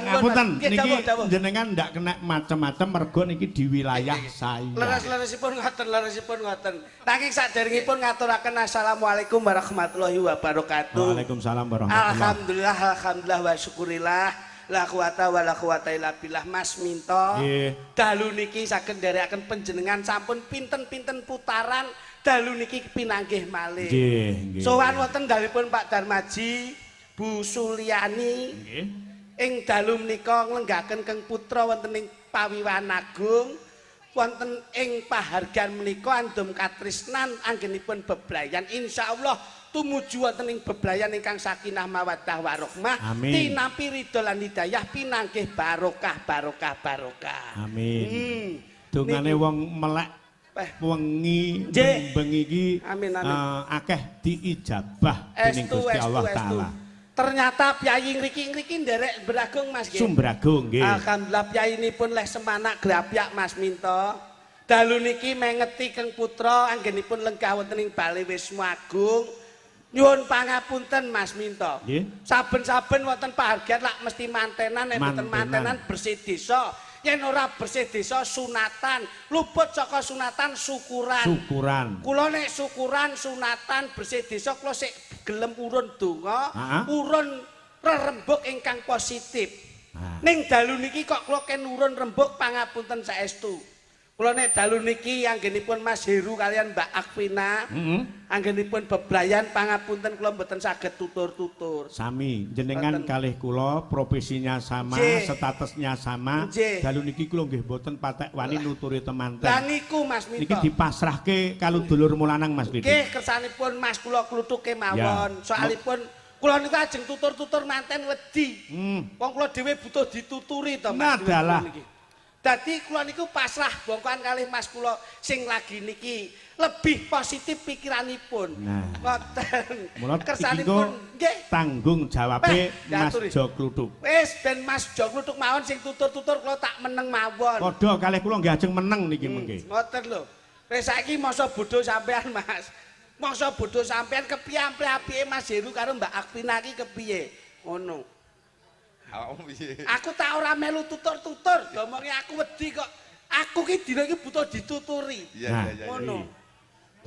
Ngapunten niki jenengan ndak kena macam-macam mergo niki di wilayah saya. Leres-leresipun ngoten. Nanging saderengipun ngaturaken assalamualaikum warahmatullahi wabarakatuh. Waalaikumsalam warahmatullahi. Alhamdulillah wa syukurillah. La quwata wa la quwata illa billah. Mas Minto. Dalu niki saged nderekaken panjenengan sampun pinten-pinten putaran dalu niki pinanggih malih. Nggih. Sowan wonten dalipun Pak Darmaji, Bu Suliani. Nggih. Ing dalu menika nglenggaken Keng Putra wonten ing Pawiwan Agung. Wonten ing pahargan menika andum katresnan anggenipun bebrayan insyaallah tumuju wonten ing bebrayan ingkang sakinah mawaddah warahmah tinampi ridho lan hidayah pinanggih barokah. Amin. Dongane wong melek wengi bengi iki akeh diijabah dening Gusti Allah taala. Ternyata piyai ngriki nderek Bragung Mas nggih. Sumbragung nggih. Alhamdulillah piyayinipun leh semanak grapyak Mas Minto. Dalu niki mengeti Keng Putra anggenipun lenggah wonten ing Bali Wisma Agung. Nyuwun pangapunten Mas Minto. Nggih. Saben-saben wonten pahargyan lak mesti mantenan nek mboten mantenan bersih desa. Yen ora bersih desa sunatan, luput saka sunatan syukuran. Kula nek syukuran sunatan bersih desa kula sik gelem urun donga, urun rerembug ingkang positif. Ning dalu niki kok kula ken urun rembug pangapunten saestu. Kula nek dalu niki anggenipun Mas Heru kalian Mbak Akvina, anggenipun bebrayan pangapunten kula mboten saged tutur-tutur. Sami, jenengan kalih kula profesinya sama, statusnya sama. Dalu niki kula nggih mboten patek wani nuturi temanten. Lah niku Mas Minto. Niki dipasrahke kalau dulur mulanang Mas Didi. Nggih, kersanipun Mas kula klutuke mawon. Soalipun kula niku ajeng tutur-tutur manten wedi. Wong kula dhewe butuh dituturi to Mas. Nadalah. Dadi kula niku pasrah bongkoan kalih Mas kula sing lagi niki lebih positif pikiranipun. Ngoten. Kersanipun nggih tanggung jawabe Mas Jo Kluthuk. Wis ben Mas Jo Kluthuk mawon sing tutur-tutur kula tak meneng mawon. Padha kalih kula nggih ajeng meneng niki mengke. Ngoten lho. Wis saiki masa bodho sampean Mas. Masa bodho sampean kepiye apike Mas Heru karo Mbak Akvina iki kepiye? Ngono. Aku tak ora melu tutur-tutur, domonge aku wedi kok. Aku ki dina iki butuh dituturi. Ngono.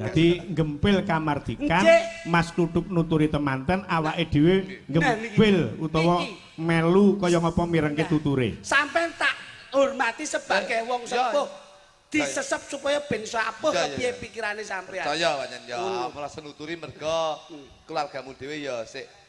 Dadi gempil kamardikan Mas Kluthuk nuturi temanten awake dhewe gempil utawa melu kaya ngapa mirengke tuture. Sampeyan tak hormati sebagai wong sepuh. Disesep supaya ben sapuh kepiye pikirane sampeyan. Percaya pancen ya, merasa nuturi mergo keluargamu dhewe ya sik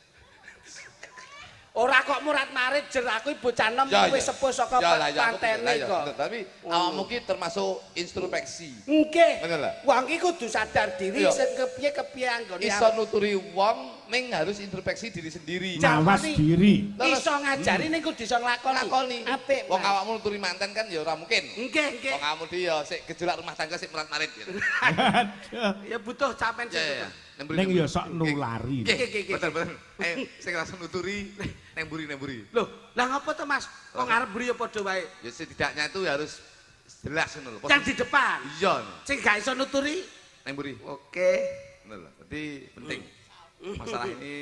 ora kok murat-marit jer aku bocah enom wis sepuh saka pantene kok. Tapi awakmu ki termasuk introspeksi. Nggih. Wong ki kudu sadar diri sing kepiye anggone. Iso nuturi wong ning harus introspeksi diri sendiri. Mawas diri. Iso ngajari ning kudu iso nglakoni. Apik. Wong awakmu nuturi manten kan ya ora mungkin. Nggih. Wong awakmu dhewe ya sik gejolak rumah tangga sik murat-marit gitu. Ya butuh sampean sik. Ning ya sok nulari. Betul. Sing langsung nuturi neng buri. Loh, lah ngapa to Mas? Kok ngarep buri ya padha wae. Ya setidaknya itu harus jelas ngono lho. Yang di depan. Iya. Sing gak iso nuturi neng buri. Oke. Ngono lho. Berarti penting. Masalah ini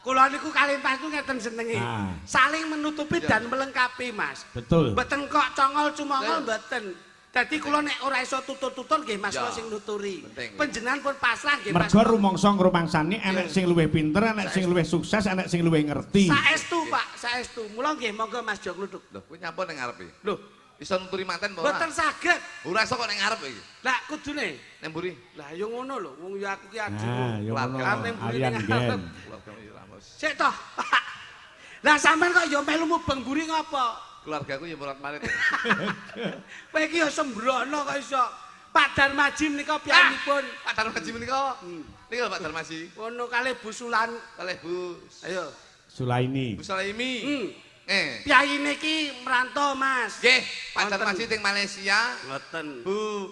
kula niku kalih Mas ngeten senenge. Saling menutupi dan melengkapi, Mas. Betul. Mboten kok congol cumongol mboten. Dadi kula nek ora iso tutur-tutur nggih Mas kula sing nuturi. Panjenengan pun pasrah nggih Mas. Mergo rumangsa ngrumangsani enek sing luwih pinter, enek sing luwih sukses, enek sing luwih ngerti. Saestu Pak, saestu. Mula nggih monggo Mas Jo Kluthuk. Lho, kuwi nyapa ning ngarepe? Lho, iso nuturi manten apa ora? Mboten saged. Ora iso kok ning ngarep iki. Lah kudune neng buri. Lah ya ngono lho, wong ya aku ki aju. Ya ngono. Alian gen. Sik toh. Lah sampean kok ya melu mubeng buri ngapa? Keluargaku ya murat-marit. Kowe iki ya sembrono kok iso. Pak Darmaji menika piyambakipun. Pak Darmaji menika. Niki lho Pak Darmaji. Ngono kalih Bu Sulan, kalih Bu. Ayo. Sulaimi. Bu Sulaimi. Piyayine iki merantau, Mas. Nggih, Pak Darmaji teng Malaysia. Ngoten. Bu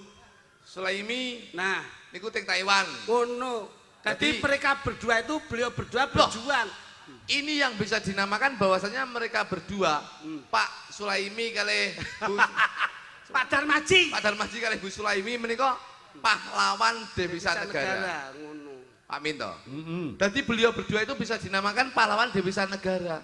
Sulaimi. Nah, niku teng Taiwan. Ngono. Jadi mereka berdua itu beliau berdua berjuang. Ini yang bisa dinamakan bahwasanya mereka berdua, Pak Sulaimi kali Bu Pak Darmaji. Pak Darmaji kali Bu Sulaimi menika pahlawan Devisa Negara. Ngono. Pak Minto. Jadi beliau berdua itu bisa dinamakan pahlawan Devisa Negara.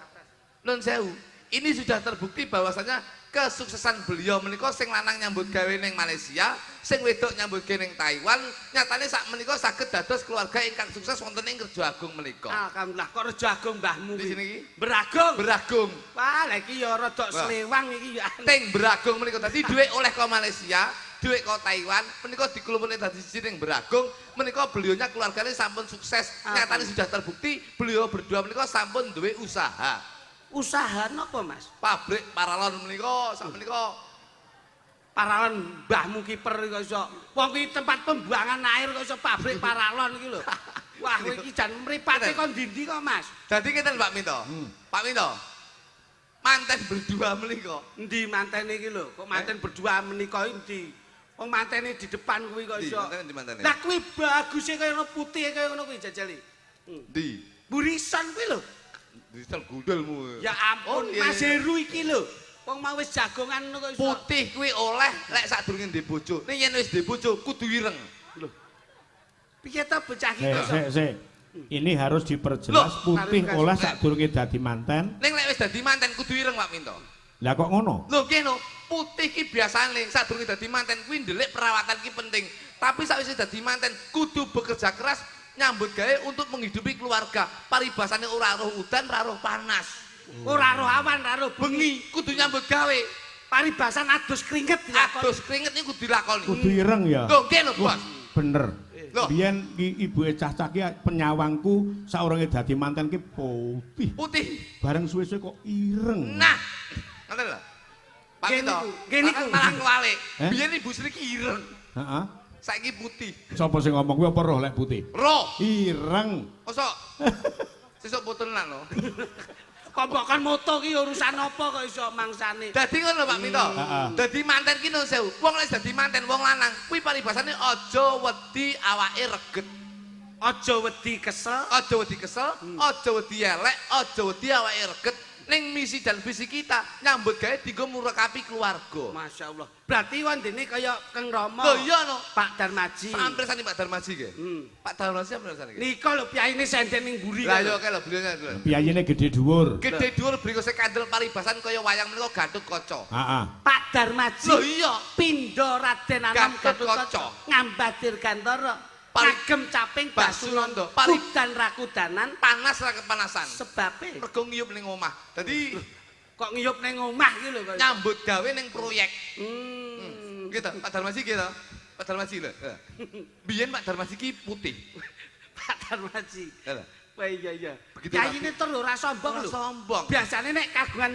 Nun sewu. ini sudah terbukti bahwasanya kesuksesan beliau menika sing lanang nyambut gawe ning Malaysia, sing wedok nyambut gawe ning Taiwan, nyatane sak menika saged dados keluarga ingkang sukses wonten ing Rejo Agung menika. Alhamdulillah kok Rejo Agung mbahmu di sini iki Beragung. Beragung. Wah, lha iki ya rada slewang iki ya. Teng Beragung menika dadi dhuwit oleh ke Malaysia, dhuwit ke Taiwan, menika dikumpulke dadi siji ning Beragung, menika beliaunya keluarganya sampun sukses. Nyatane sudah terbukti beliau berdua menika sampun duwe usaha. Usaha napa, Mas? Pabrik paralon menika sak menika paralon mbahmu kiper kok iso. Wong kuwi tempat pembuangan air kok iso pabrik paralon iki lho. Wah, kowe iki jan mripate kon ndi kok, Mas? Dadi ngeten Pak Minto. Pak Minto. Manten berdua menika. Endi mantene iki lho? Kok manten berdua menika endi? Wong mantene di depan kuwi kok iso. Di mantene. Lah kuwi baguse kaya ngono putih kaya ngono kuwi jajali. Ndi? Burisan kuwi lho. Digital gudulmu. Ya ampun, Mas Heru iki lho. Wong mau wis jagongan ngono kok iso. Putih kuwi oleh lek sadurunge ndek bojo. Ning yen wis ndek bojo kudu ireng. Lho. Piye ta bocah iki kok iso? Sik. Ini harus diperjelas putih oleh sadurunge dadi manten. Ning lek wis dadi manten kudu ireng Pak Minto. Lah kok ngono? Lho kene putih ki biasane sadurunge dadi manten kuwi ndelik perawatan ki penting. Tapi sakwise dadi manten kudu bekerja keras nyambut gawe untuk menghidupi keluarga. Paribasane ora roh udan, ora roh panas. Ora roh awan, ora roh bengi kudu nyambut gawe. Paribasan adus keringet dilakoni. Adus keringet niku dilakoni. Kudu ireng ya. Lho kene Bos. Bener. Loh. Biyen ibuke cah-cah ki penyawangku saurunge dadi manten ki putih. Putih. Bareng suwe-suwe kok ireng. Nah, ngoten lho. Pak Minto, gini malah kewalik. Biyen ibu Sri ki ireng. Heeh. Saiki putih. Sapa sing ngomong kuwi apa roh lek putih? Roh. Ireng. Mosok sesuk putenan lho. Kok kan moto ki urusan apa kok iso mangsane. Dadi ngono Pak Minto. Dadi manten ki nun sewu. Wong lek dadi manten wong lanang kuwi paribasane aja wedi awake reget. Aja wedi kesel, Aja wedi kesel, aja wedi elek, aja wedi awake reget. Ning misi dan visi kita nyambut gawe dienggo murakapi keluarga. Masya Allah. Berarti wandene kaya Kang Rama. Lho iya no. Pak Darmaji. Sampir sani Pak Darmaji nggih. Pak Darmaji sampir sani nggih. Nika lho piyaine senden ning mburi. Lah yo kae lho beliaunya lho. Piyayine gede dhuwur. Gede dhuwur brikose kandel paribasan kaya wayang menika Gatot Kaca. Heeh. Pak Darmaji. Lho iya. Pindha Raden Anom Gatot Gatot Kaca. Kaca. Ngambadir Gantara. Kagem caping Basunanda. Kudan rakudanan Panas ra kepanasan. sebabe. Mergo ngiyup ning omah. Dadi Kok ngiyup ning omah iki lho kok. nyambut gawe ning proyek. Gitu. Gitu, Pak Darmaji gitu. Pak Darmaji lho. Biyen Pak Darmaji ki putih. Pak Darmaji. Lho. Wah iya iya. Begitu Kayine tur lho ora sombong lho. Sombong. Biasane nek kagungan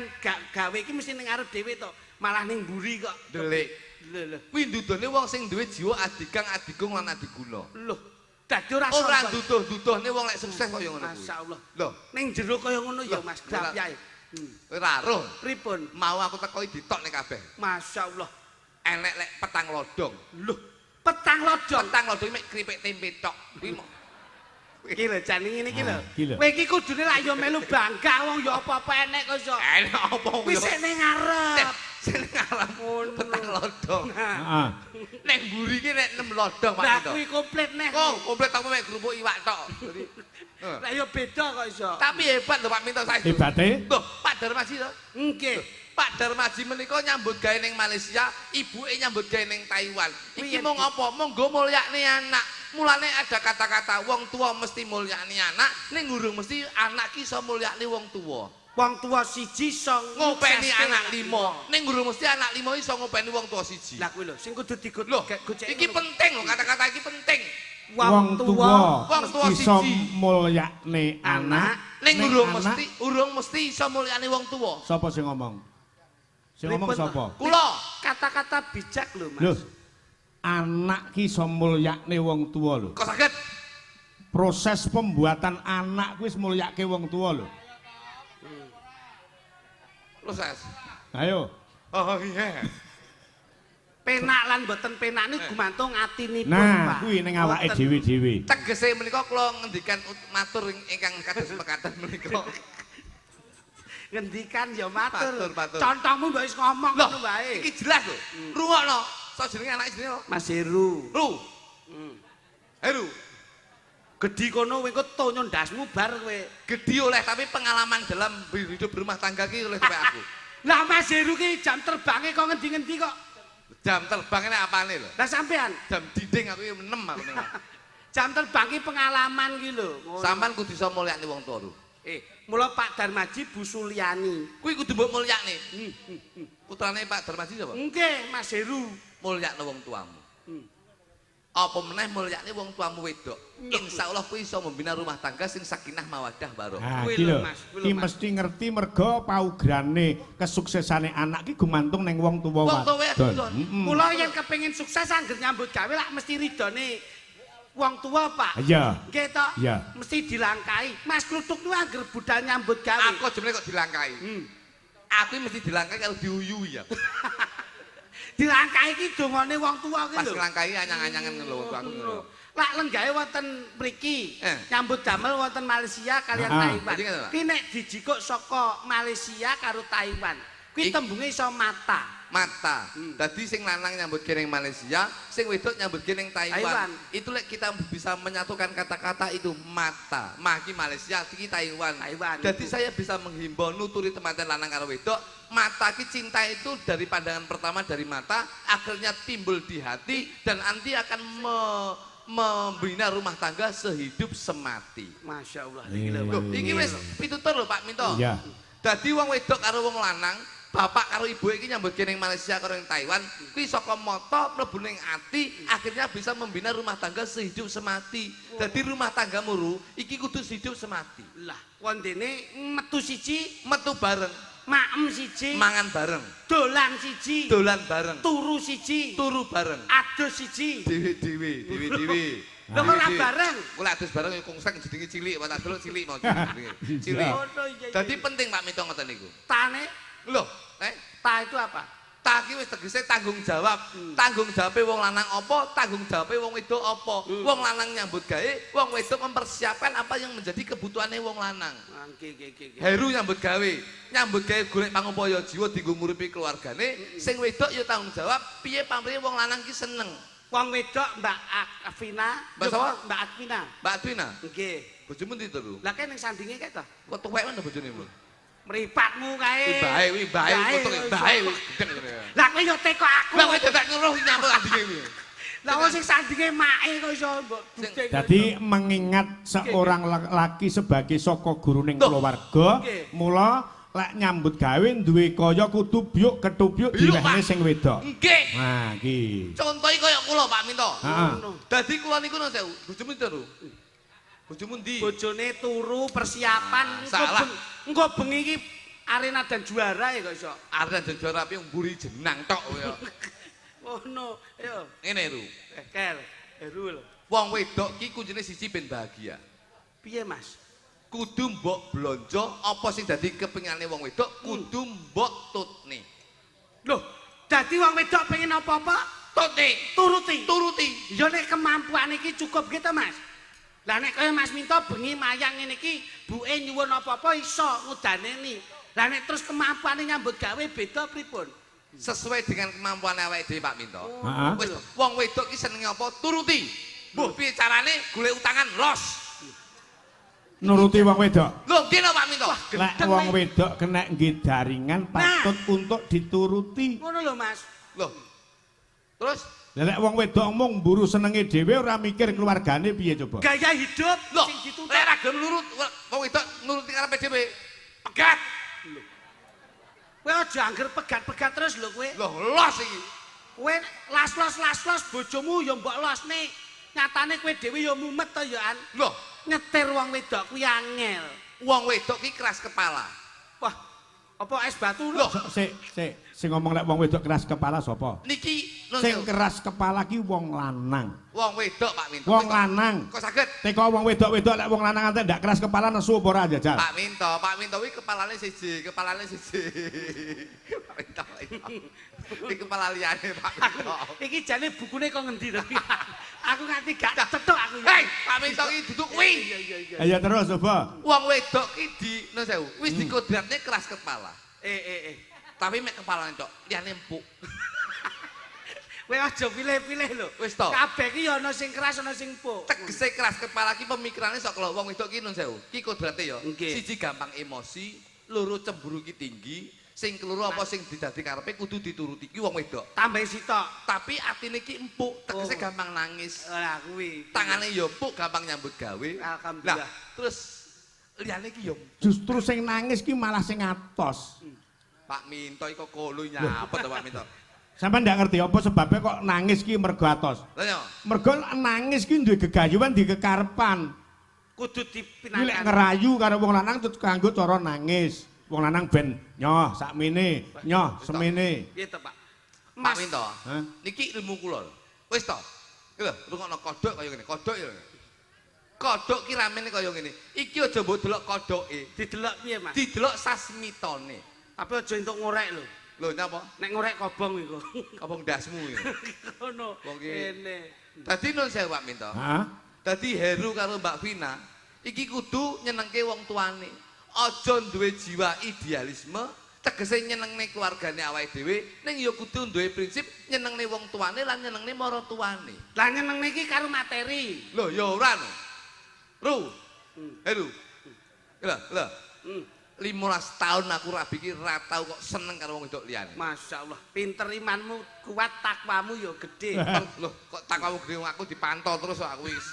gawe iki mesti ning arep dhewe to. Malah ning mburi kok. Delik. Lho. Kuwi ndudone wong sing duwe jiwa adigang, adigung lan adiguna. Lho. Dadi ora Ora sombong. duduh-duduhne wong lek sukses kaya ngono kuwi. Masyaallah. Lho, Ning jero kaya ngono ya Loh, Mas Grapyae. ora roh. Pripun? Mau aku teko ditok nek kabeh. Masyaallah. Enek lek petang lodong. Lho, petang lodong. Petang lodong mek kripik tempe tok. Kuwi mau. Iki lho jan ngene iki lho. Iki lho. Kowe iki kudune lak yo melu bangga wong ya apa-apa enek kok iso. Enek apa Wis ning ngarep. Sing ngalam petang lodong. Heeh. Nek mburi ki nek 6 lodong Pak Lah Minto. kuwi komplit neh. Kok komplit aku mek kerupuk iwak tok. Jadi, Lah yo beda kok iso. tapi hebat lho Pak Minto saiki. Hebate Loh, Pak Darmaji to. Nggih. Pak Darmaji menika nyambut gawe ning Malaysia, ibuke nyambut gawe ning Taiwan. Iki mung apa? Monggo mulyakne anak. Mulane ada kata-kata wong tua mesti mulyakne anak, ning urung mesti anak ki iso mulyakne wong tua. Wong tua siji iso Ngopeni anak 5, ning urung mesti anak 5 iso ngopeni wong tua siji. Lah kuwi lho sing kudu digut. Loh, iki penting lho kata-kata iki penting. wong tuwa Wong tua iso siji. mulyakne anak Ning ning urung anak- mesti iso mulyakne wong tua. Sapa sing ngomong? Sing ngomong Pripun, sapa? Kula Kata-kata bijak lho Mas. Lho. Anak ki iso mulyakne wong tuwa lho. kok saged Proses pembuatan anak kuwi wis mulyake wong tuwa lho. proses. Ayo. Oh iya. Penak lan mboten penak niku gumantung atinipun, Nah, Pak. kuwi ning awake Mboten. dhewe-dhewe. Tegese menika kula ngendikan matur ingkang kados mekaten menika. Ngendikan ya matur. Matur. Contohmu mbok wis ngomong Loh, ngono wae. iki jelas lho. Rungokno. So jenenge anak jenenge Mas Heru. Ru. Heru. Gedhi kono kowe engko tonyo ndasmu bar kowe. Gedhi oleh tapi pengalaman dalam hidup berumah tangga ki oleh sampai aku. Lah Mas Heru ki jam terbange kok ngendi-ngendi kok. Jam terbangnya apane lho? Lah sampean Jam dinding aku 6 aku ning. jam terbang ki pengalaman ki lho. Sampean kudu iso mulyakne wong tuwa lho. Mula Pak Darmaji Bu Suliani. Kuwi kudu mbok mulyakne. Putrane Pak Darmaji sapa? Nggih, Mas Heru. Mulyakne wong tuamu. Apa meneh mulyakne wong tuamu wedok. Insyaallah kuwi iso membina rumah tangga sing sakinah mawaddah warahmah. Nah, Kuwi iki lho, lho. Mas, kuwi lho, Ki Mas. mesti ngerti mergo paugrane kesuksesane anak ki gumantung ning wong tuwa Wong tuwa wadon. wadon. Mula yen kepengin sukses angger nyambut gawe lak mesti ridone wong tua, Pak. Iya. Nggih to? Iya. Mesti dilangkai. Mas Kluthuk niku angger budal nyambut gawe. Aku jemene kok dilangkai. Aku mesti dilangkai kalau diuyui ya. Dilangkai ki dongane wong tua ki Pas lho. nglangkai anyang-anyangan lho wong tuaku. Lak lenggahe wonten mriki. Nyambut damel wonten Malaysia kalian Taiwan. Jadi ngono, Pak? Ki nek dijikuk saka Malaysia karo Taiwan. Kuwi tembunge iso mata. Mata. Dadi sing lanang nyambut ning Malaysia, sing wedok nyambut ning Taiwan. Itu lek kita bisa menyatukan kata-kata itu mata. Maki Malaysia, iki Taiwan. Jadi saya bisa menghimbau nuturi teman-teman lanang karo wedok, mata ki cinta itu dari pandangan pertama dari mata, akhirnya timbul di hati dan nanti akan membina rumah tangga sehidup semati. Masya Allah. Iki wis pitutur lho Pak Minto. Iya. Dadi wong wedok karo wong lanang, bapak karo ibu iki nyambut ning Malaysia karo ning Taiwan, kuwi saka mata mlebu ning ati, akhirnya bisa membina rumah tangga sehidup semati. Dadi rumah tanggamu ru iki kudu sehidup semati. Lah, wondene metu siji, Metu bareng, maem siji, mangan bareng, dolan siji, dolan bareng, turu siji, turu bareng, adus siji. dewe-dewe. Lha ora bareng. Kula adus bareng kongseng jenenge cilik, tak delok cilik mau jenenge. Cilik. Oh, iya. Dadi penting Pak Minto ngoten niku. Tane, Lho, ta itu apa? tak iki wis tegese tanggung jawab. Tanggung jawabe wong lanang apa, tanggung jawabe wong wedok apa. Wong lanang nyambut gawe, wong wedok mempersiapkan apa yang menjadi kebutuhane wong lanang. Nggih. Heru nyambut gawe golek pangupaya jiwa dienggo nguripi keluargane, sing wedok ya tanggung jawab piye pamrih wong lanang ki seneng. Wong wedok Mbak Afina, Mbak sapa? Mbak Afina. Mbak Adwina, Nggih. bojomu ndi to, Lu? Lah kene ning sandinge kae to. Kok tuwek mana bojone, Lu? Mripatmu kae. Wi bae, kotor bae wi gedeng ngene. Lah kowe yo teko aku. Lah kowe dadak ngeruh nyambut andinge kuwi. Lah wong sing sandinge make kok iso mbok ducing. Jadi mengingat seorang laki sebagai saka guruning keluarga, mula lek nyambut gawe duwe kaya kudu byuk ketubyuk diwehne sing wedok. Nggih. Nah, iki. Contohe kaya kula Pak Minto. Heeh. Dadi kula niku nang sewu, bojomu ndi to? Bojomu ndi? Bojone turu persiapan Salah. engko bengi iki arena dan juara ya kok iso. Arep dadi juara piye mburi jenang tok kaya. Ngono, ayo. Ngene Ru. Kel, Heru lho. Wong wedok ki kuncine siji ben bahagia. Piye, Mas? Kudu mbok blonjo apa sing dadi kepingane wong wedok kudu mbok tutne. Loh, dadi wong wedok pengen apa-apa turuti. Ya nek kemampuan iki cukup gitu, Mas. Lah nek kaya Mas Minto bengi mayang ngene iki, buke nyuwun apa-apa iso ngudaneni. Lah nek terus kemampuane nyambut gawe beda pripun? Sesuai dengan kemampuan awake dhewe Pak Minto. Heeh. Wis wong wedok ki senenge apa turuti. Mbah piye carane golek utangan los. Nuruti wong wedok. Lho nggih lho Pak Minto. Lek wong wedok kena nggih jaringan patut untuk dituruti. Ngono lho, Mas. Lho. Terus Lek wong wedok mung mburu senenge dhewe ora mikir keluargane piye coba. Gaya hidup lho sing dituntut. lek ra gelem nurut wong wedok nuruti karepe dhewe. Pegat. Kowe aja angger pegat-pegat terus lho kowe. Lho los iki. Kowe las-los bojomu ya mbok losne. Nyatane kowe dhewe ya mumet to ya an. Lho, Nyetir wong wedok kuwi angel. wong wedok ki keras kepala. Wah, apa es batu Lho, Sing ngomong lek wong wedok keras kepala sapa? niki Sing keras kepala ki wong lanang. wong wedok Pak Minto. Wong lanang. Kok saged? Teko wong wedok-wedok lek wong lanang ate ndak keras kepala nesu apa ora jajal. Pak Minto kuwi kepalane siji. Pak Minto. Iki kepala liyane Pak Minto. Iki jane bukune kok ngendi to? Aku nganti gak cethuk aku. Hei, Pak Minto iki duduk kuwi. Iya. Ayo terus coba. Wong wedok ki di no sewu, wis dikodratne keras kepala. Eh. Tapi mek kepalane tok, liyane empuk. Kowe aja pilih-pilih lho. Wis to. Kabeh iki ana sing keras ana sing empuk. Tegese keras kepala ki pemikirane sok lho wong wedok ki nun sewu. Ki kodrate ya. Siji gampang emosi, loro cemburu ki tinggi, sing keloro apa sing didadi karepe kudu dituruti ki wong wedok. Tambah sitok. Tapi atine ki empuk, tegese gampang nangis. Lah kuwi. Tangane ya empuk, gampang nyambut gawe. Alhamdulillah. Lah, terus liyane ki ya Justru sing nangis ki malah sing atos. Pak Minto iki kok kolo nyapet to Pak Minto. Sampeyan ndak ngerti apa sebabnya kok nangis ki mergo atos. Lah ya. Mergo nangis ki duwe gegayuhan di kekarepan. Kudu Nek dipinangan. ngerayu karo wong lanang terus kanggo cara nangis. Wong lanang ben nyoh sakmene, nyoh semene. Piye to, Pak? Pak Minto. Hah? Niki ilmu kula. Wis to. Lho, rungokno kodhok kaya ngene. Kodhok ya. Kodhok ki ramene kaya ngene. Iki aja mbok delok kodhoke, Didelok piye, Mas? didelok sasmitone. Tapi aja entuk ngorek lho. Lho napa? Nek ngorek kobong iku. Kobong dasmu iki. Ngono. Wong ki. Kene. Dadi nun sewu Pak Minto. Heeh. Dadi Heru karo Mbak Vina iki kudu nyenengke wong tuane. Aja duwe jiwa idealisme, tegese nyenengne keluargane awake dhewe, ning ya kudu duwe prinsip nyenengne wong tuane lan nyenengne maratuwane. Lah nyenengne iki karo materi. Lho ya ora no. Ru. Heru. Lho. 15 tahun aku rabi iki ora tau kok seneng karo wong wedok liyane. Masyaallah, pinter imanmu, kuat takwamu ya gedhe. Lho, kok takwamu gede aku dipantau terus kok aku wis.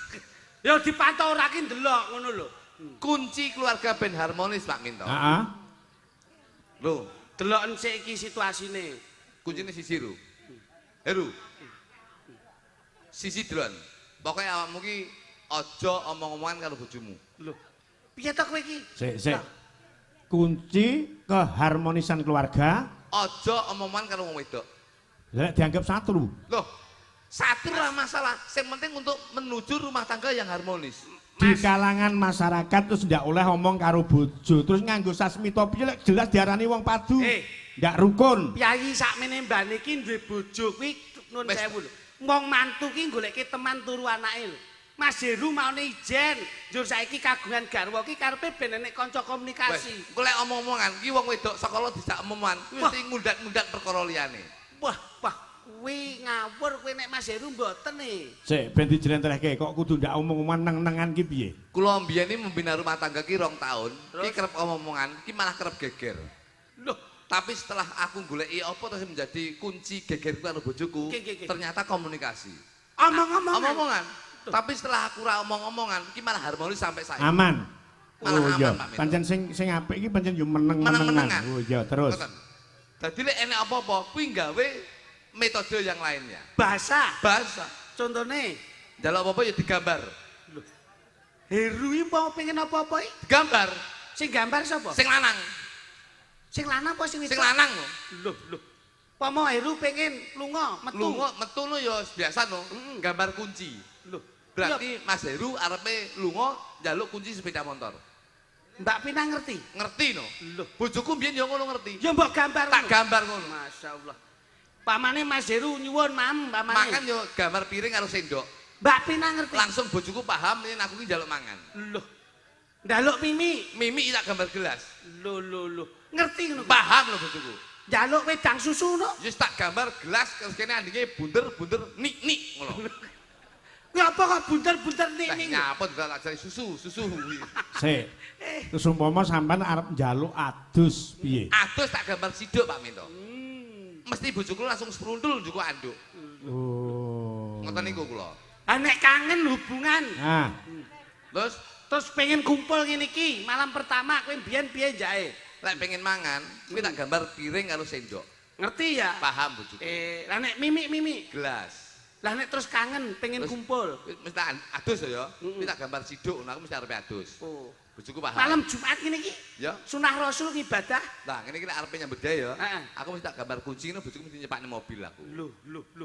Ya dipantau ora ki ndelok ngono lho. Kunci keluarga ben harmonis Pak Minto. Heeh. Lho, Deloken sik iki situasine. kuncine sisi Ru. Heru. Sisi dron. Pokoke awakmu ki aja omong-omongan karo bojomu. Lho. Piye to kowe iki? Sik. Kunci keharmonisan keluarga Aja omongan karo wong wedok. lek dianggap satru. Loh, satu lah masalah. Yang penting untuk menuju rumah tangga yang harmonis. Di kalangan masyarakat terus ndak oleh omong karo bojo, terus nganggo sasmita piye lek jelas diarani wong padu. Ndak rukun. Piyayi sakmene mbane iki duwe bojo kuwi nun sewu lho. Wong mantu ki goleke teman turu anake lho. Mas Heru maune ijen, njur saiki kagungan garwa ki karepe ben enek kanca komunikasi. Golek omong-omongan, ki wong wedok sekolah dijak omongan, kuwi mesti ngundat-ngundat perkara liyane. Wah, kuwi ngawur kowe nek Mas Heru mboten e. Sik ben dijlentrehke kok kudu ndak omong-omongan neng-nengan ki piye? Kula mbiyen iki membina rumah tangga ki 2 tahun, ki kerep omong-omongan, ki malah kerep geger. Loh, tapi setelah aku goleki apa terus menjadi kunci gegerku karo bojoku, ternyata komunikasi. Omong-omongan. Tapi setelah aku ora omong-omongan, iki malah harmonis sampai saya. Aman. Malah oh iya, aman, Pak Minto. pancen sing apik iki pancen yo meneng-menengan. Oh iya, terus. Dadi lek enek apa-apa, kuwi gawe metode yang lainnya. bahasa. Contone, Contone, njaluk apa-apa ya digambar. Heru iki mau pengen apa-apa iki? Digambar. Sing gambar sapa? Sing lanang. Sing lanang apa sing wedok? Sing lanang lho. Loh. Pamo Heru pengen lunga, metu. Lunga metu lho ya biasa no. Gambar kunci. Loh. Berarti Mas Heru arepe lunga njaluk kunci sepeda motor. Mbak Pina ngerti? Ngerti no. Loh. Bojoku mbiyen ya ngono ngerti. Ya mbok gambar Tak ngono. gambar ngono. Masyaallah. Pamane Mas Heru nyuwun pamane. Makan yo gambar piring karo sendok. Mbak Pina ngerti. Langsung bojoku paham yen aku ki njaluk mangan. Loh. Ndaluk Mimi. Mimi tak gambar gelas. Loh. Ngerti ngono. Paham lho bojoku. Njaluk wedang susu no. Wis tak gambar gelas terus kene andinge bunder-bunder nik-nik ngono. Ya apa kok bunter-bunter Lah ning. nyapa tak ajari susu. Sik. Terus umpama sampean arep njaluk adus piye? Adus tak gambar siduk Pak Minto. Mesti bojoku langsung sprundul njuku anduk. Oh. Ngoten niku kula. Ah nek kangen hubungan. Nah, Terus pengen kumpul ngene iki, malam pertama kowe mbiyen piye jae? Lek pengen mangan, kuwi tak gambar piring karo sendok. Ngerti ya? Paham bojoku. Lah nek Mimi. Gelas. Lah nek terus kangen pengen Terus, kumpul. Mesti tak adus ya. Kuwi tak gambar siduk, ngono aku mesti arepe adus. Oh. Bojoku paham. Malam Jumat ngene iki. Ya. Sunah Rasul ibadah. Nah, ngene iki nek arepe nyambut gawe ya. Heeh. Aku mesti tak gambar kunci ngono bojoku mesti nyepakne mobil aku. Loh.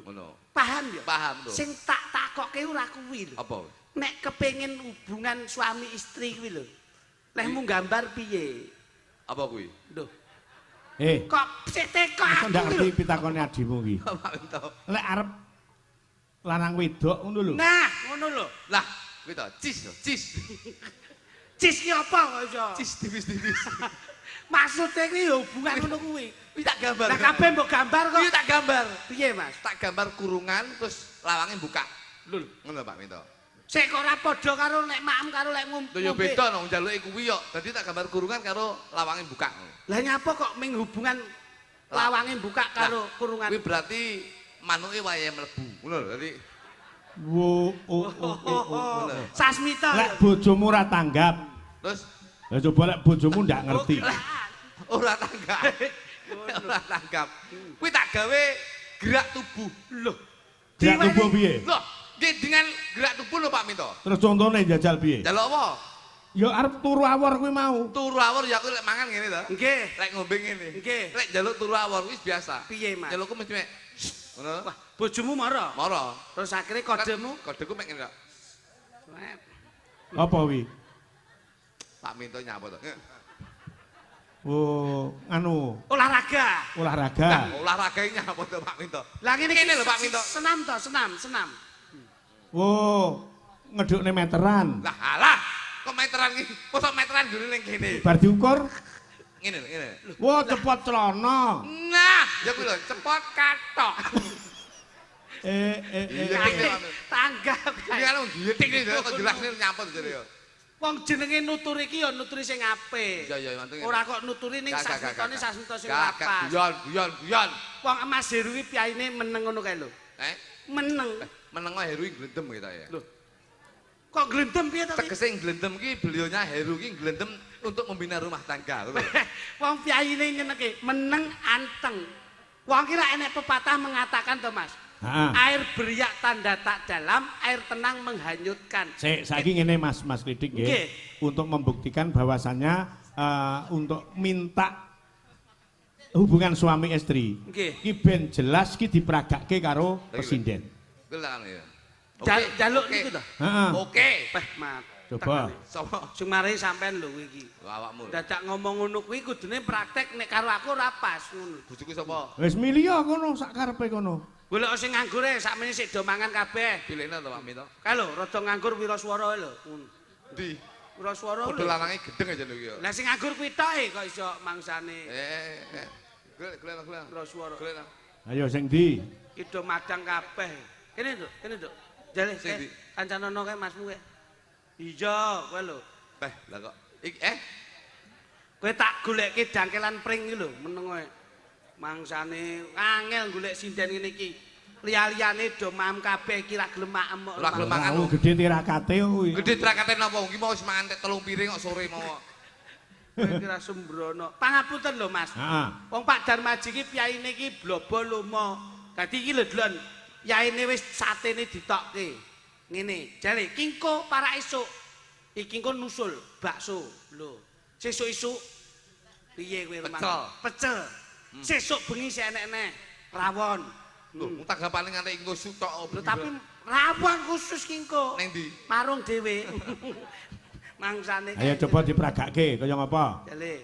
Ngono. Paham ya? Paham lho. Sing tak takokke ora kuwi lho. Apa? Nek kepengin hubungan suami istri kuwi lho. Lehmu gambar piye? Apa kuwi? Loh. kok Kok sik teko kok aku ndak lho. ngerti pitakone adimu iki. Pak Minto. Lek arep lanang wedok ngono lho. Nah, ngono lho. Lah, kuwi to, cis. Cis ki apa kok iso? Cis tipis-tipis. Maksudnya iki ya hubungan ngono kuwi. Kuwi tak gambar. Lah kabeh mbok gambar kok. Kuwi tak gambar. Piye, Mas? Tak gambar kurungan terus lawange buka. Lho, ngono Pak Minto. Sik kok ora padha karo nek maem karo lek ngombe. Lho ya beda nang njaluke kuwi kok. Dadi tak gambar kurungan karo lawange buka. Lah nyapa kok ming hubungan lawange buka karo kurungan. Kuwi berarti manuke wayahe mlebu. Ngono lho. Dadi Sasmita. Lek bojomu ora tanggap. terus Lah coba lek bojomu ndak ngerti. ora tanggap. Ora tanggap. Kuwi tak gawe gerak tubuh. Loh. Gerak tubuh piye? Loh, nggih dengan gerak tubuh lho Pak Minto. Terus contone njajal piye? Jaluk apa? Ya arep turu awor kuwi mau. Turu awor ya aku lek mangan ngene to. Nggih. Lek ngombe ngene. Nggih. Lek jaluk turu awor wis biasa. Piye, Mas? Jalukku mesti mek ngono. Wah, bojomu marah. Mara. Terus akhirnya kodemu Kodeku mek ngene kok. Apa wi? Pak Minto nyapa to? Oh, anu, olahraga. olahraga. Nah, olahraga nyapa to Pak Minto? Lah ngene Kene lho Pak Minto. Senam to, senam. Oh, ngedukne meteran. Lah alah, kok meteran iki? Mosok meteran gune ning kene. Bar diukur, Ngene lho, ngene. wah cepot celana. Nah, ya kuwi lho, cepot katok. Iya, Tanggap. Iki kan giyetik iki kok jelas nyapa to jare ya. Wong jenenge nutur iki ya nuturi sing apik. Iya, mantu. Ora kok nuturi ning sasmitane sasmita sing lapas. Guyon. Wong Mas Heru iki piyayine meneng ngono kae lho. Meneng. Meneng Heru iki glendem kita ya. Loh. Kok glendem piye to? Tegese glendem ki beliaunya Heru ki glendem untuk membina rumah tangga. Wong piyayine nyeneke meneng anteng. Wong kira enek pepatah mengatakan to Mas. Air beriak tanda tak dalam, air tenang menghanyutkan. Saiki ngene Mas Kritik nggih. Untuk membuktikan bahwasannya untuk minta hubungan suami istri. Ki ben jelas ki diperagake karo presiden. Gelang ya. Jaluk niku to? Heeh. Oke. Mat. Coba. Sopo? Sing marai sampean lho iki. Awakmu. Dadak ngomong ngono kuwi kudune praktek nek karo aku ora pas ngono. Bojoku sapa? Wis milih kono sak karepe kono. Golek sing nganggur e sakmene sik do mangan kabeh. Pilihna to Pak Minto. Kae lho rada nganggur wiraswara lho. Ndi? Wiraswara Padha lho. lanange gedeng aja lho iki. Lah sing nganggur kuwi tok e kok iso mangsane. Gelek. Wiraswara. Gelek. Ayo sing ndi? Ki do madang kabeh. Kene Nduk. Jale Sing ndi? kancanono kae Masmu kae. Iya, kowe lho. Lah kok Kowe tak golekke dangkelan pring iki lho, meneng kowe. Mangsane angel golek sinden ngene iki. Liya-liyane do mam kabeh iki ra gelem maem kok. Ora gelem mangan. Mau gede tirakate kuwi. Gede trakate napa? Iki mau wis mangan tek 3 piring kok sore mau. Kowe kira sembrono. Pangapunten lho Mas. Heeh. Wong Pak Darmaji iki piyayine iki blobo lomo. Dadi iki lho Dlon. Yaine wis satene ditokke. Ngene, jare kingko para esuk. Iki kingko nusul bakso. Lho, sesuk-esuk piye kowe rumah? Pecel. Sesuk bengi sik enek-enek rawon. Lho, tanggapane nganti engko sutok. Lho tapi rawon khusus kingko. Ning ndi? Marung dhewe. Mangsane. Ayo coba diperagake kaya ngapa? Jale.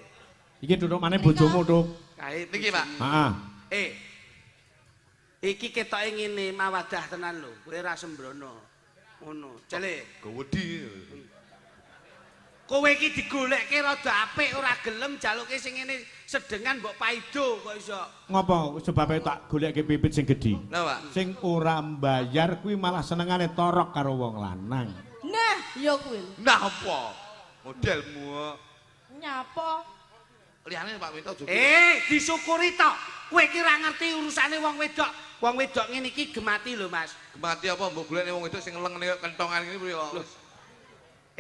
Iki duduk maneh bojomu, Tuk. Kae Niki, Pak. Heeh. Iki ketoke ngene mawadah tenan lho. Kowe ora sembrono. Ngono. Jale. Gowedi. Kowe iki digolekke rada apik ora gelem jaluke sing ngene sedengan mbok paido kok iso. Ngopo sebabe tak goleke pipit sing gedhi? Nah, Pak. Sing ora mbayar kuwi malah senengane torok karo wong lanang. Nah, ya kuwi. Nah apa? Modelmu. Nyapa? Liyane Pak Minto juga. Disyukuri tok. Kowe iki ora ngerti urusane wong wedok. Wong wedok ngene iki gemati lho, Mas. Gemati apa mbok golekne wong wedok sing lengene kentongan ngene priyo.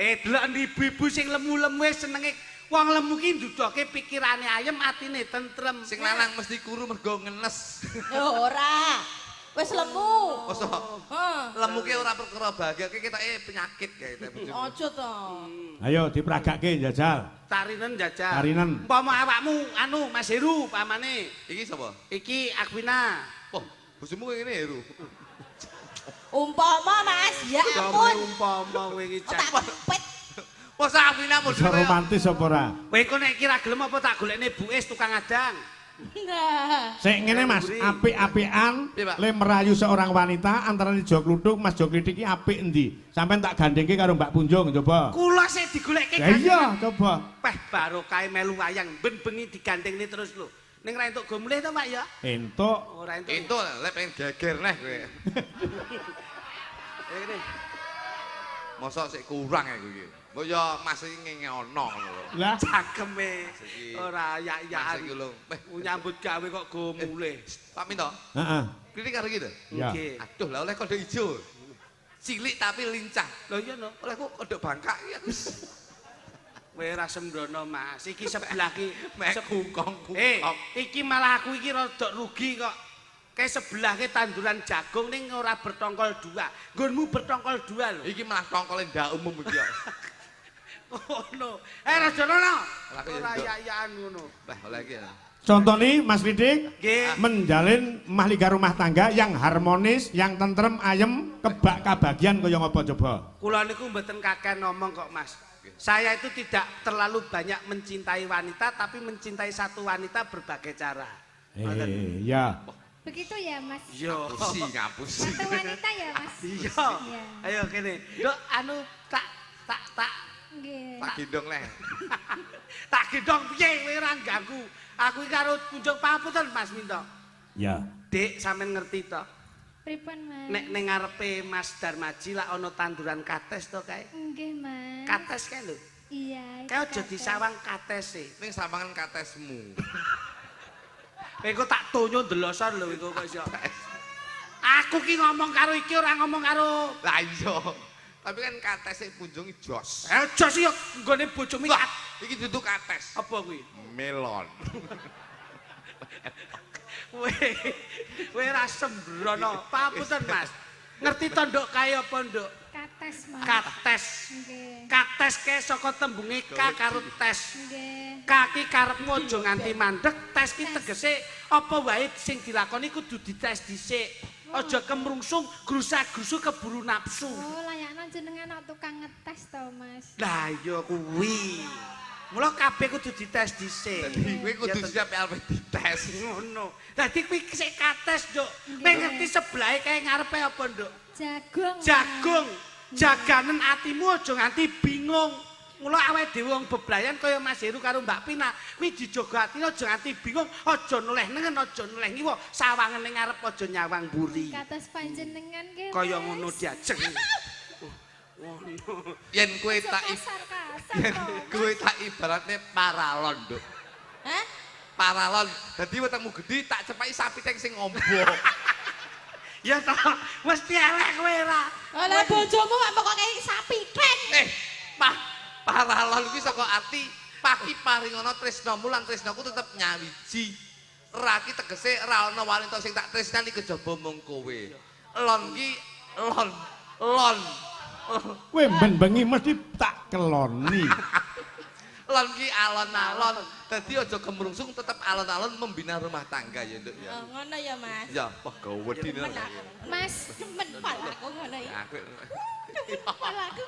Delok ibu-ibu sing lemu-lemu senenge wong lemu ki ndudoke pikirane ayem, atine tentrem. Sing lanang mesti kuru mergo ngenes. Ya ora. Wis lemu. Mosok Heeh. lemu ki ora perkara bahagia, ki ketoke penyakit kae teh. Aja to. Ayo diperagake njajal. Tarinen jajal. Tarinen. Umpama awakmu anu Mas Heru pamane. Iki sapa? Iki Akwina. Oh, bojomu ngene Heru. Umpama Mas, ya ampun. Umpama kowe iki Tak pepet. Masa Afina Bisa romantis apa ora? Kowe kok nek kira gelem apa tak golekne buis tukang adang. Nah. Sik ngene Mas, apik-apikan Piye, Pak? le merayu seorang wanita antara Jo Kluduk Mas Jo Klitik iki apik endi? Sampeyan tak gandengke karo Mbak Punjung coba. Kula sik digolekke Lah iya, coba. Peh barokah melu wayang ben bengi digandengne terus lho. Ning ra entuk go mulih to Pak ya? Entuk. Ora entuk. Itu lek pengen geger neh kowe. Ini. Mosok sik kurang ya kowe iki. Mbok ya Mas iki ngengono lho. Lah Cakeme Segi. ora Mas yak-yakan. iki lho. Nyambut gawe kok go mulih. Pak Minto. heeh. Klinik karo gitu. Ya. Nggih. Aduh, lah oleh kode ijo. Cilik tapi lincah. Lho iya no. Oleh kok kode bangkak ya. Kowe ra sembrono Mas. Iki sebelah ki Mek kungkong. iki malah aku iki rada rugi kok. Kayak sebelah ke tanduran jagung ning ora bertongkol dua. Nggonmu bertongkol dua lho. Iki malah tongkole ndak umum iki ya. Oh no. Rajono no. Lah, kok ya Ora nduk. yak-yakan ngono. Lah oleh iki ya. Contoh nih Mas Klitik Nggih. menjalin mahliga rumah tangga yang harmonis, yang tentrem, ayem, kebak kabagian kaya ngapa coba? Kula niku mboten kakek ngomong kok Mas. Saya itu tidak terlalu banyak mencintai wanita tapi mencintai satu wanita berbagai cara. Ya. Begitu ya, Mas. Yo. Ngapusi. Satu wanita ya, Mas. Iya. Iya. Ayo kene. Dok anu tak Nggih. Tak gendong neh. tak gendong piye kowe ora ganggu. Aku iki karo kunjung papunten Mas Minto. Ya. Dik sampean ngerti to? Pripun, Mas? Nek ning ngarepe Mas Darmaji lak ana tanduran kates to kae. Nggih, Mas. Kates kae lho. Iya. Kae aja kates. disawang katese. Ning samangan katesmu. Kowe kok tak tonyo ndelosan lho iku kok iso. Aku ki ngomong karo iki ora ngomong karo Lah iya. Tapi kan katese punjungi jos. jos yo nggone bojomu Lah, iki duduk kates. apa kuwi? Melon. Kowe ra sembrono. Papunten Mas. Ngerti to nduk kae apa nduk? Kates, Mas. Kates. Nggih. Kates ke saka tembunge ka karo tes. Nggih. Kaki karepmu aja nganti mandek, tes ki tegese apa wae sing dilakoni kudu dites dhisik. Aja kemrungsung grusak-grusu keburu nafsu. Oh, layakno jenengan tukang ngetes to, Mas. Lah iya kuwi. Mula kabeh kudu dites dhisik. Dadi kowe kudu Ya, siap alpe dites. ngono. Dadi kuwi sik kates, Nduk. Kowe ngerti sebelahe kae ngarepe apa, Nduk? Jagung. Mas. Jagung. Jaganen atimu aja nganti bingung. Mula awake dhewe wong beblayan kaya Mas Heru karo Mbak Pina, kuwi dijaga atine aja nganti bingung, aja noleh nengen, aja noleh ngiwa, sawangen ning ngarep aja nyawang mburi. Kados panjenengan nggih. Kaya Mas. ngono diajeng. Ngono. Yen kowe Aja tak kasar-kasar yen to. kowe tak ibaratne paralon, Nduk. Hah? Paralon. Dadi wetengmu gedhi tak cepaki sapi teng sing ombo. Ya toh, mesti elek kowe ra. Lah bojomu kok pokoke sapi ken. Paralon kuwi saka arti paki paringono tresnamu lan tresnaku tetep nyawiji. Raki tegese ra ana wanita sing tak tresnani kejaba mung kowe. Lon ki lon. Kowe ben bengi mesti tak keloni. Lon ki alon-alon. Dadi aja kemrungsung tetep alon-alon membina rumah tangga ya, Nduk ya. Oh, ngono ya, Mas. Ya, wah gawedine. Demen aku. Mas, Demen palaku ngono ya. Aku Palaku.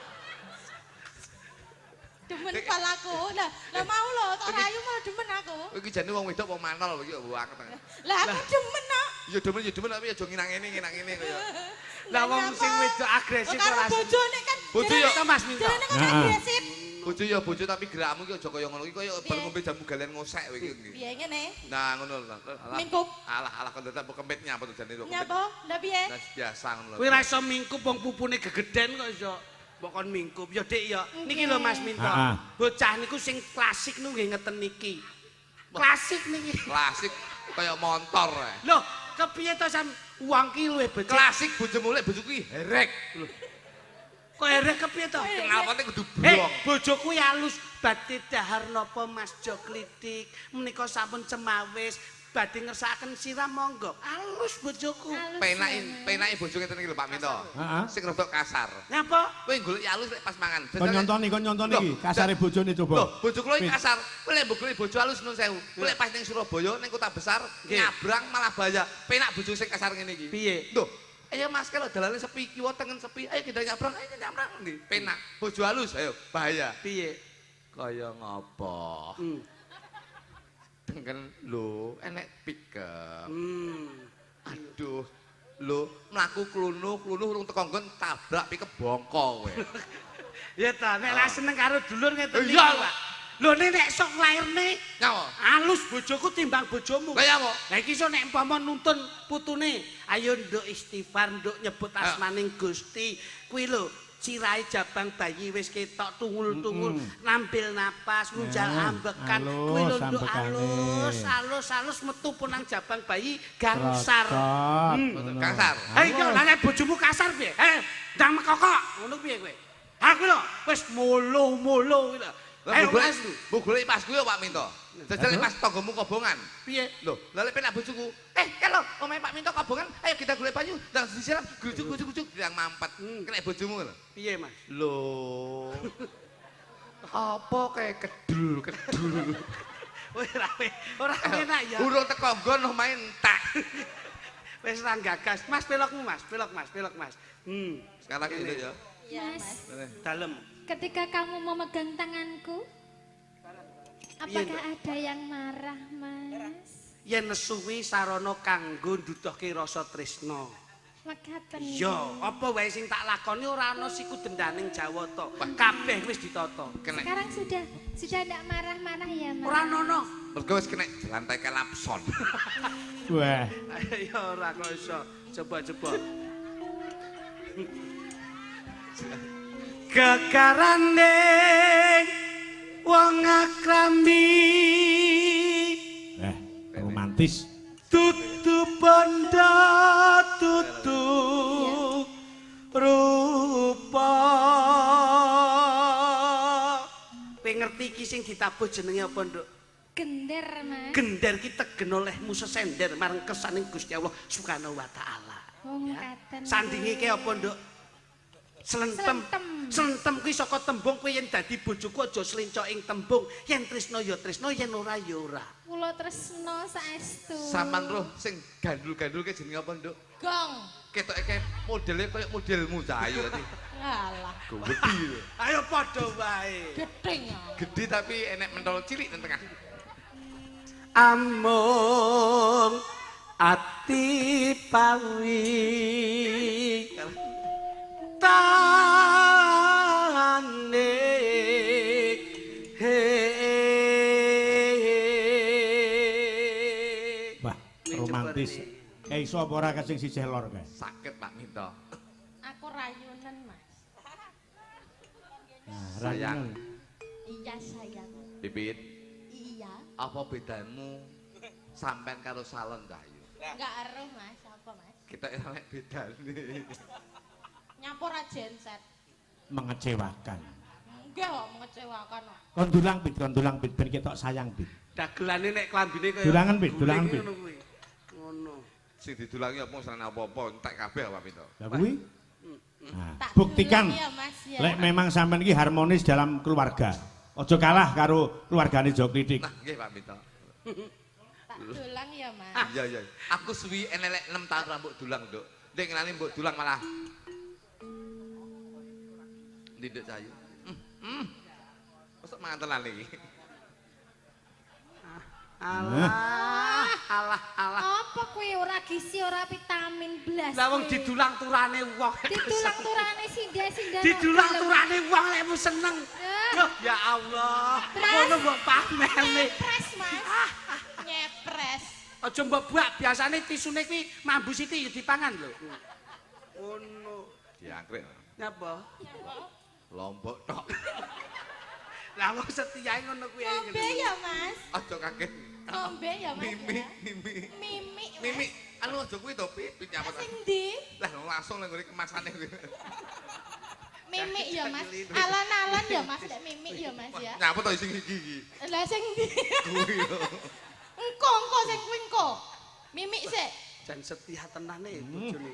Demen palaku. Lah mau lho, tok rayu malah demen aku. iki jane wong wedok wong manol iki banget. Lah aku demen kok. Ya demen tapi aja nginang-ngene kaya. Lah wong sing wedok agresif karo ora. bojone kan. Bojo ya. Kita Mas Minto. Jarene kan Heeh. agresif. Bojo ya bojo tapi gerakmu ki aja kaya ngono iki kaya bar ngombe jamu galen ngosek kowe iki. Piye ngene? Nah ngono lho. Alah. Mingkup. Alah kon tetep kempit nyapa to jane kok. Nyapa? Lah piye? Nah biasa ngono Kowe ra iso mingkup wong pupune gegeden kok iso. Mbok kon mingkup. Ya Dik ya. Niki lho Mas Minto. Heeh. Bocah niku sing klasik niku nggih ngeten niki. Klasik niki. Klasik kaya motor. Loh, kepiye to sam wong ki luwih becik. Klasik bojomu lek bojoku ki herek. Kok erek kepiye to? Kenalpane kudu Eh, blong. bojoku halus badhe dahar napa Mas Jo Klitik. Menika sampun cemawis, badhe ngersakaken sirah monggo. Halus bojoku. Halus Penake bojo ngeten iki lho Pak Minto. Heeh. Sing rada kasar. Ngapa? Kowe golek halus lek pas mangan. Kon nyontoni iki kasare bojone Loh, coba. bojoku lho iki kasar. Kowe lek mbok golek bojo halus nun sewu. Kowe lek pas ning Surabaya ning kota besar Nggih. nyabrang malah bahaya. Penak bojo sing kasar ngene iki. Piye? Loh, ayo Mas kalau dalane sepi kiwa tengen sepi. Ayo kita nyabrang, ayo nyabrang ndi. Penak. Bojo halus, ayo bahaya. Piye? Kaya ngapa? kan lho enek pikem. Aduh. Lho, mlaku klunu urung teko nggon tabrak pikep bongko kowe. Ya ta, nek lek seneng karo dulur ngeten iki. Iya, Pak. Lho nek sok lairne nyawa. alus bojoku timbang bojomu. Lah ya apa? Lah iki iso nek umpama nuntun putune, ayo nduk istighfar, nduk nyebut asmaning Gusti. Kuwi lho cirahe jabang bayi wis ketok tungul-tungul, nampil napas, ngunjal ambekan, kuwi lho nduk alus metu punang jabang bayi gangsar. Gangsar. Ha iki lha nek bojomu kasar piye? Ndang mekokok, ngono piye kowe? Ha kuwi lho wis molo-molo kuwi lho. Bu golek pas kuwi Pak Minto. Jajal pas tanggamu kobongan. Piye? Lho, lha lek penak bojoku. Kalau omahe Pak Minto kobongan, ayo kita golek banyu. Ndang disiram grujuk-grujuk ndang mampet. Kena bojomu lho. Piye, Mas? Lho. Apa kayak kedul. Ora enak ya. Urung teko nggon omahe entek. Wis ra gagas. Mas pelokmu, Mas. Pelok, Mas. Sekarang gitu ya. Mas, Dalem. ketika kamu memegang tanganku, apakah ada yang marah, Mas? Yen nesuwi sarana kanggo nduduhke rasa tresna. Mekaten. Iya, apa wae sing tak lakoni ora ana siku dendaning Jawa to. Kabeh wis ditata. Sekarang sudah tidak marah-marah ya, Mas? Ora ana. Mergo wis kena lantai kelapson. Wah. Ya ora kok iso. Coba. Kekarane wong akrambi Romantis. tutu banda tutu rupa. Kowe ngerti iki sing ditabuh jenenge apa, Nduk? Gender, Mas. Gender ki tegen olehmu sesender marang kersaning Gusti Allah Subhanahu wa taala. Oh, mekaten. Sandinge ki apa, Nduk? Slentem. Slentem kuwi saka tembung kowe yen dadi bojoku aja slenco ing tembung. Yen tresno ya tresno, yen ora ya ora. Kula tresno saestu. Saman roh sing gandul-gandul ke jenenge apa, Nduk? Gong. Ketoke kayak modelnya kayak modelmu Cahayu tadi. Alah. Gede. Ayo padha wae. Gedeng ya. Gede tapi enek mentol cilik nang tengah. Amung ati pawi tane Wah, romantis. Iso apa ora kasing sisih lor kae? Sakit Pak Minto. Aku rayunan, Mas. Sayang. Iya, sayang. Pipit, Iya. apa bedamu sampean karo salon Cahayu? Enggak eruh, Mas. Apa, Mas? Kita enek bedane. Nyampur aja genset. Mengecewakan. Enggak kok mengecewakan kok. Kondulang pit ben ketok sayang pit. dagelane nek klambine kaya Dulangan, Pit, dulangan, Pit. ngono kuwi. Ngono. Sing didulangi apa sarana apa-apa entek kabeh Pak Minto. Lah kuwi. Nah, Tak buktikan dulang ya, Mas, ya. lek memang sampean iki harmonis dalam keluarga. Ojo kalah karo keluargane Jo Klitik. Nah, nggih Pak Minto. Tak dulang ya, Mas. Iya iya. Aku suwi enek 6 tahun rambut dulang, Nduk. Ndek ngenani mbok dulang malah. Ndek Cahayu. Mosok mangan tenan iki. Alah. Apa kuwi ora gizi ora vitamin blas. Lah wong didulang turane wong. Ditulang turane sinda-sinda. Didulang turane wong lekmu seneng. Loh, ya Allah. Ngono mbok pamerne. Nyepres, Mas. Nyepres. Aja mbok buak, biasane tisune kuwi mambu siti ya dipangan lho. Ngono. Diangkrek. Nyapa? Lombok tok. Lah wong setiae ngono kuwi. Ngombe ya, Mas. Aja kaget. Ngombe ya, Mas. Mimi, ya. mimi. Mimi. Mas. Mimi, anu aja kuwi to, Pipit nyapa. Sing ndi? Lah langsung nang ngene kemasane kuwi. Mimi ya, Mas. Alon-alon ya, Mas. Nek Mimi ya, Mas ya. Nyapa to sing iki? Lah sing ndi? Kuwi lho. Engko sing kuwi engko. Mimi sik. Jan setia tenane bojone.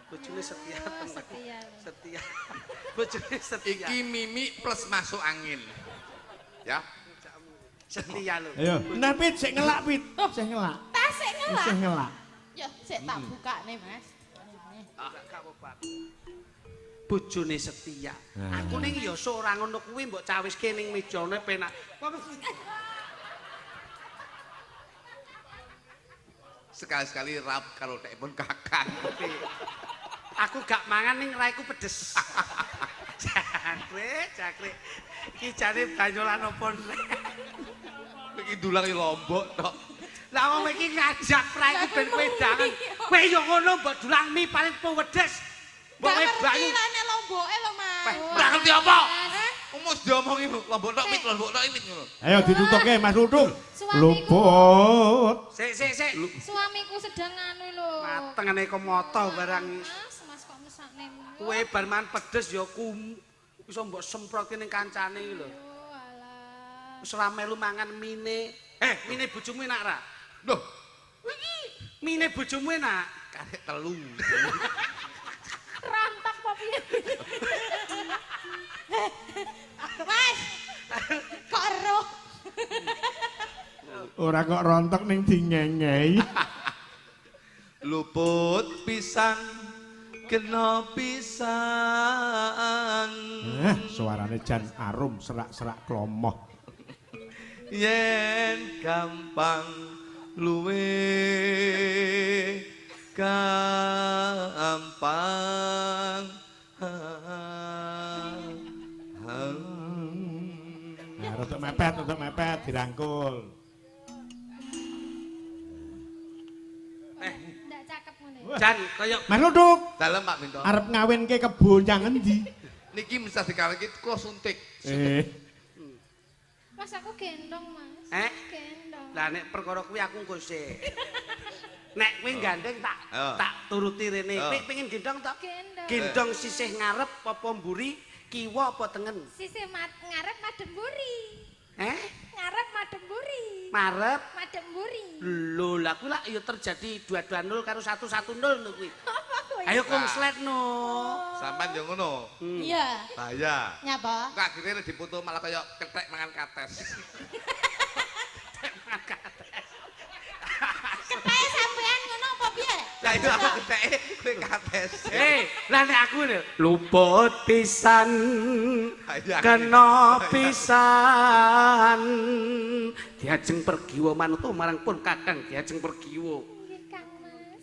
Bojone setia tenan. Setia. Setia. Bojone setia. Iki Mimi plus masuk angin. Ya. Setia lho. Ayo, nah Pit sik ngelak Pit. Sik ngelak. Tas sik ngelak. Sik ngelak. Yo, sik tak bukane, Mas. Gak apa-apa. Bojone setia. Aku ning ya ora ngono kuwi mbok cawiske ning mejane penak. sekali-sekali rap karo tekipun Kakang. Aku gak mangan ning raiku pedes. Jakre. Iki jane banyolan opo nek. Iki dulang Lombok tok. Lah wong iki ngajak raiku ben kowe dangan. Kowe yo ngono mbok dulang mie paling pedes. Mbok kowe banyu. Nek lomboke lho, Mas. Ora ngerti apa? Mus diomongi Lombok tok mit ngono. Ayo ditutukke Mas Ludung. Suamiku. Luput. Sik. Suamiku sedang anu lho. Matengane komoto barang. Mas kok mesakne. Kowe bar mangan pedes ya iso mbok semprotke ning kancane iki lho. Oh, alah. Wis ora melu mangan mine. Mine bojomu enak ra? Loh, Iki mine bojomu enak. karek telu. Rontok apa piye? Mas. Kok ero? Ora kok rontok ning dingengei. Luput pisan kena pisan. Suarane jan arum serak-serak klomoh. Yen gampang luwe gampang. Nah, rotok mepet dirangkul. Ndak cakep ngene. Jan kaya Mas Ludung, Dalem Pak Minto. arep ngawinke kebon yang endi? Niki mesti dikawinke kula suntik. Mas aku gendong, Mas. Gendong. lah nek perkara kuwi aku engko sik. Nek kowe gandeng tak turuti rene. Kowe pengen gendong tak? Gendong. Gendong sisih ngarep apa mburi, kiwa apa tengen? Sisi ngarep madem mburi. Ngarep madem mburi. Marep. Madem mburi. Lho, lah kuwi lak ya terjadi 2-2-0 karo 1-1-0 lho kuwi. Apa kuwi? Ayo konslet no. Sampan yo ngono. Iya. Bahaya. Nyapa? Kak akhirnya dipoto malah kaya kethek mangan kates. Ketae sampean ngono apa piye? Lah itu apa ketheke kowe kates. Lah nek aku lho luput pisan Bahaya. kena pisan diajeng pergiwa manut marang pun Kakang diajeng pergiwa. Nggih, Kang Mas.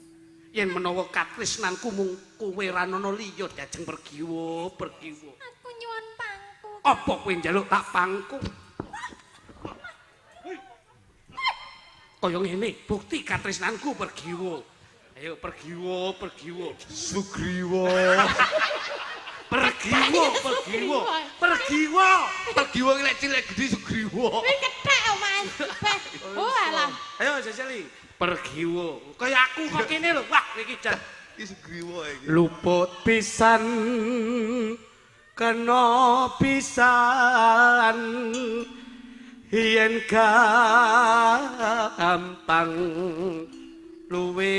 Yen menawa katresnanku mung kowe ra ana liya diajeng pergiwa. Aku nyuwun pangku. Apa kowe njaluk tak pangku? Kaya ngene, bukti katresnanku pergiwa. Ayo pergiwa. Sugriwa. Pergiwa. Pergiwa ki lek cilik gedhe Sugriwa. Wis kethek kok, Mas. Oh alah. Ayo jajali. Pergiwa. Kaya aku kok kene lho. Wah, iki jan. Iki Sugriwa iki. Luput pisan kena pisan yen gampang luwe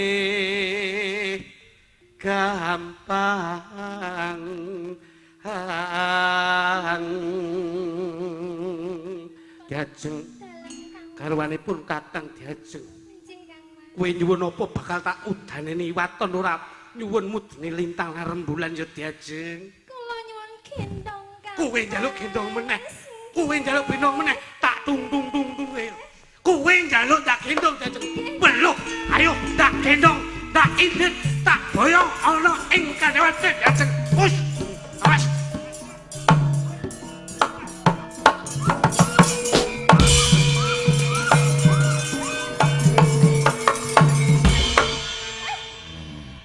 gampang diajeng garwanipun Kakang diajeng Njing Kang Mas. kowe nyuwun apa bakal tak udaneni waton ora nyuwun mudune lintang lan rembulan ya diajeng Kula nyuwun gendong Kang. kowe njaluk gendong meneh kowe njaluk gendong meneh tak tung kowe njaluk tak gendong diajeng beluk ayo tak gendong tak indit tak boyong ana ing kadewate diajeng push awas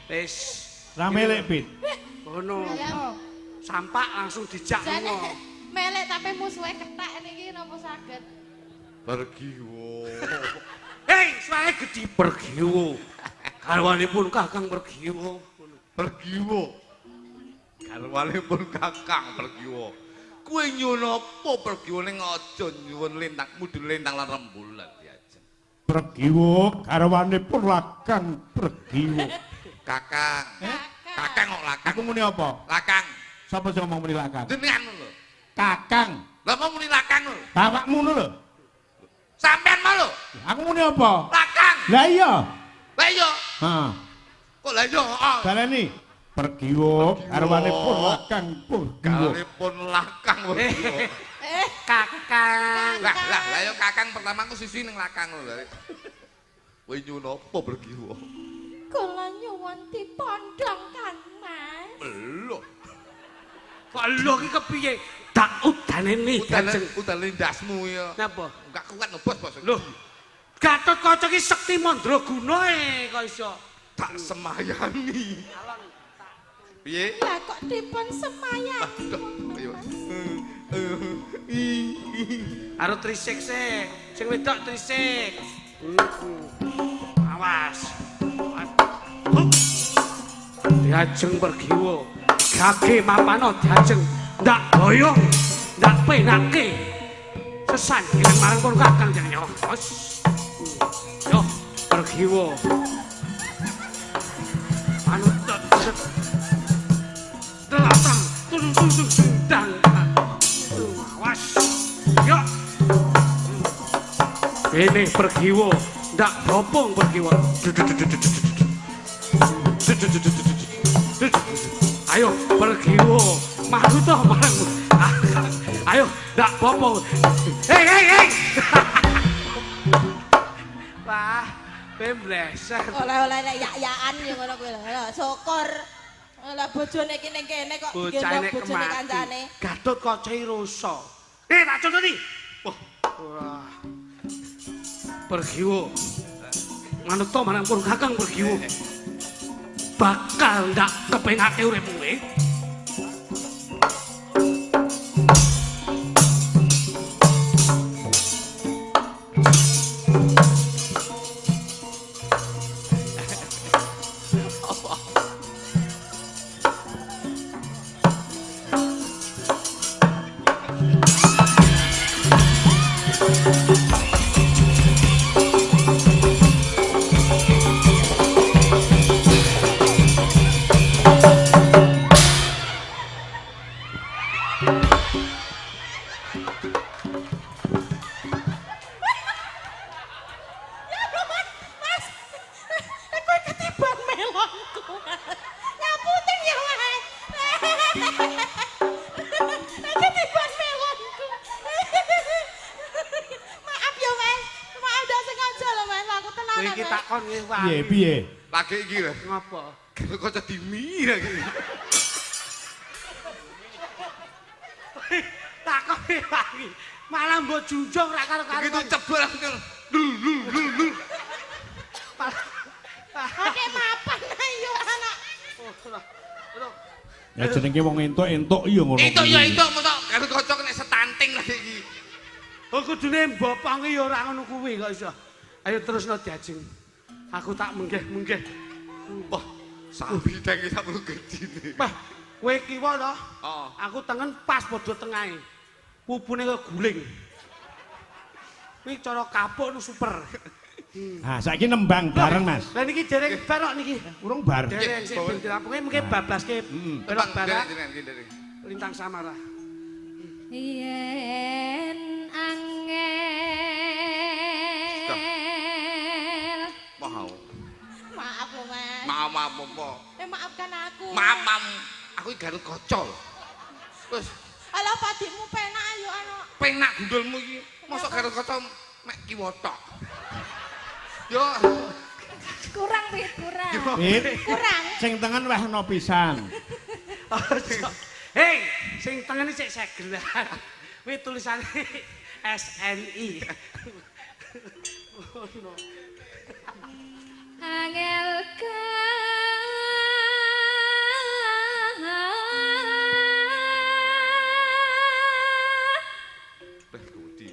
wis Rame lek Pit. ngono Ya. sampak langsung dijak Jane ngono melek tapi musuhe kethek niki napa saged? Pergiwa. hei suarane gedhi pergiwo garwanipun Kakang pergiwo Pergiwa. Garwanipun Kakang Pergiwa. Kowe nyuwun apa Pergiwa ning aja nyuwun lintang mudun lintang lan rembulan diajeng. Pergiwo garwanipun Lakang Pergiwo. Kakang. Kakang kok lakang. Aku muni apa? Lakang. Sapa sing ngomong muni Lakang? Jenengan lho. Kakang. Lah mau muni lakang lho. Bapakmu ngono lho. Sampean mau lho. Aku muni apa? Lakang. Lah iya. Lah iya. Heeh. Kok lah iya? Baleni. Pergiwo garwanipun Lakang Pergiwo. Garwanipun lakang Pergiwa. Kakang Lah yo kakang pertama aku sisi ning lakang lho. Kowe nyuwun apa berkiwa? Kula nyuwun dipondhong Kang Mas. Belum. Kok lho iki kepiye? Tak udane ni Udane ndasmu ya. Napa? Enggak kuat ngebos, Bos. Lho. Gatotkaca iki sekti mandraguna kok iso Tak semayani. Piye? Lah kok dipun semayang. Ayo. Karo trisik sik. Sing wedok trisik. Awas. Diajeng bergiwa. Gage mapano diajeng ndak boyong, ndak penake. Sesandingan marang pun kakang jeng yo. Yo, bergiwa. Anu Delatang, dang. Awas. Yo. Ini bergiwa, ndak bopong bergiwa. Ayo bergiwa, malu toh marang. Ayo, ndak bopong. Hei. Wah, pembleser. Oleh-oleh nek yak-yakan ya ngono kuwi lho. Syukur. Lah bojone iki ning kene kok gendong bojone kancane. Gatotkaca rusa. Tak contoni. Wah. Bergiwa. Manut to marang pun kakang bergiwa. Bakal ndak kepengake uripmu kowe. Piye? Lagi iki lho. Ngapa? Kok dimi lagi. Takone lagi. Malah mbok junjung ra karo-karo. Begitu cebol langsung. Oke mapan ayo anak. Ya jenenge wong entuk iya ngono. Entuk mosok karo kocok nek setanting lagi iki. Oh kudune mbopong ya ora ngono kuwi kok iso. Ayo terusno diajeng. Aku tak menggeh. Wah, sapi tangi sak gedine. Wah, kowe kiwa to? Heeh. Aku tengen pas padha tengahe. Pupune keguling. Kuwi cara kapuk nu super. Nah, saiki nembang bareng, Mas. Lah niki dereng barok niki. Urung bar. Dereng sik ben dirampungke mungkin bablaske belok barak Dereng. lintang samara. Yen angel. Mau. Maaf lho Mas. Maaf apa? Maafkan aku. Maaf. Aku iki garut kaca lho. Wis, Alah padikmu penak ayo anak. penak gundulmu iki. Mosok garut kaca mek kiwa tok. Yo, Kurang wit kurang. Wit. Kurang. Sing tengen wehno pisan. Hei, sing tengene sik segelan. Kuwi tulisane SNI. Ngono. Angel wis gudi.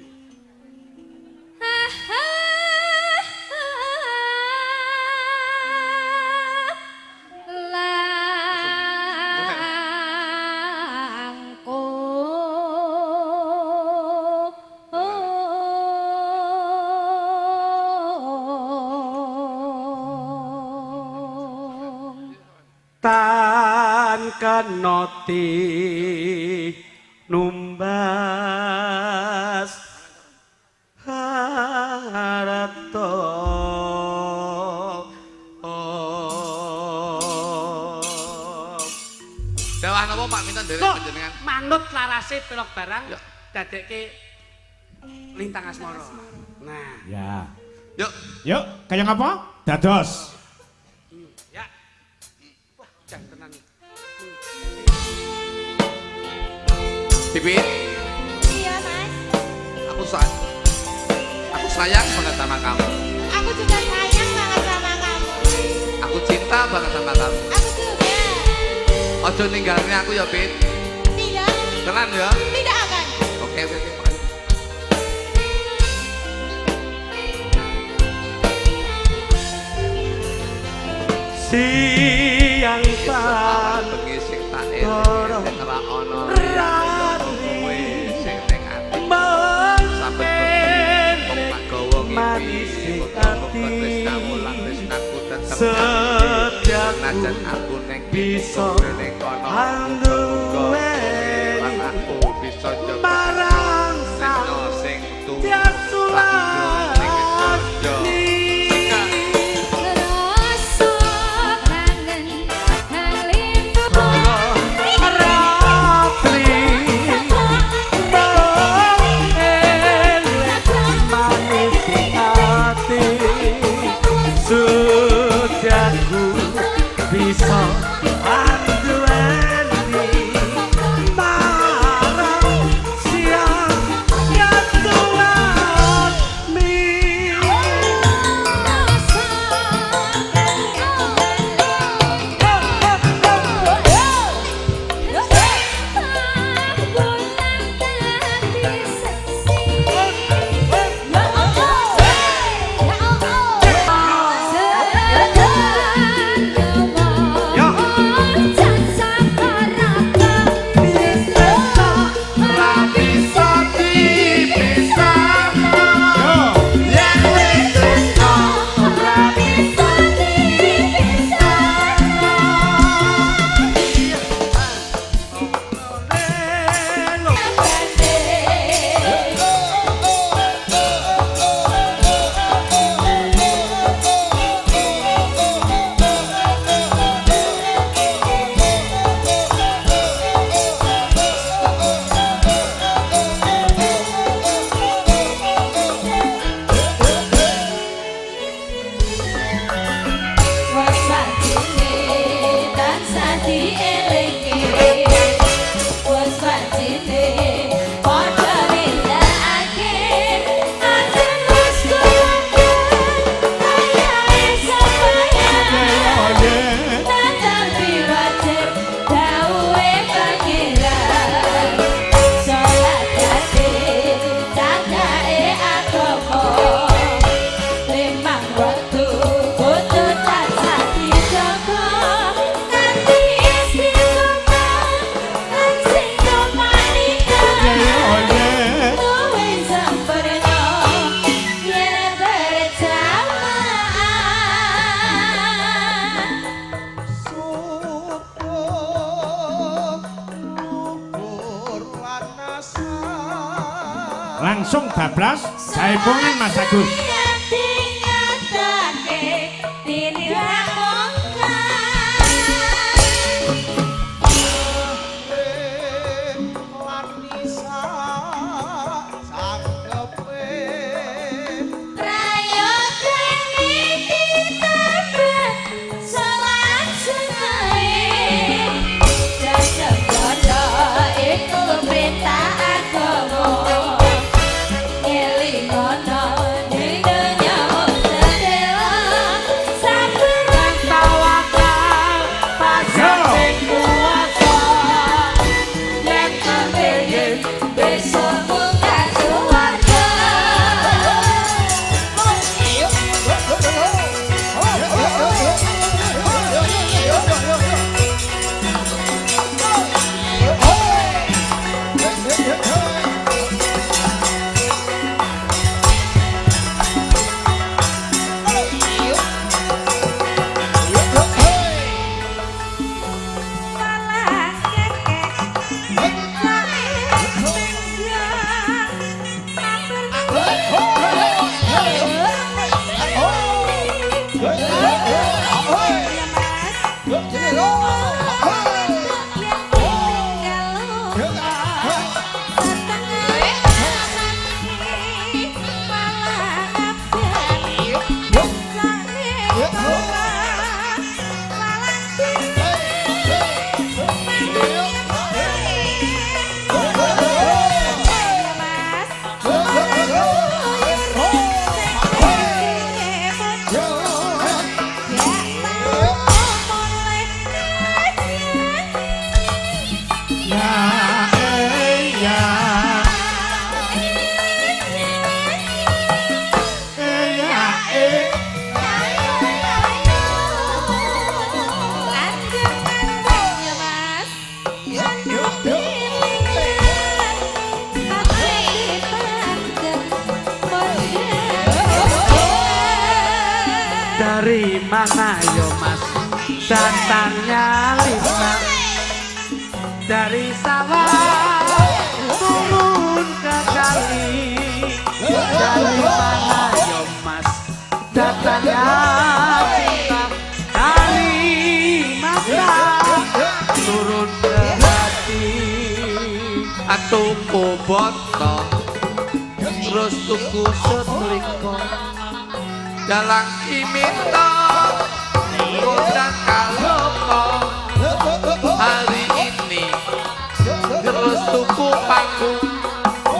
Tan kenoti numbas harata Dawah napa Pak Minten nderek panjenengan? Manut larase pelok barang Ya. dadekke lintang asmara. Nah, Ya. Yuk. Yuk, kaya ngapa? Dados. Ya. Wah, jan tenan. Pipit. Iya, Mas. Aku sayang banget sama kamu. Aku juga sayang banget sama kamu. Aku cinta banget sama kamu. Aku juga. Ojo ninggalin aku ya, Pit. Tidak. Tenan ya? Tidak akan. Oke. Siang Tan bengi sing tak eling ora ana kowe sing ning ati saben wong tak gawa ngimpi tresnamu lan tresnaku tetep najan aku ning bisa ning kono lan aku bisa jogo marang sing tuwa Langsung bablas jaipongan Mas Agus. Dari mana yo mas datangnya lima dari sawah turun ke kali. Dari mana yo mas datangnya cinta dari mata turun ke hati. Tuku botol terus tuku setrika dalang iminto godang kaloko hari ini terus tuku paku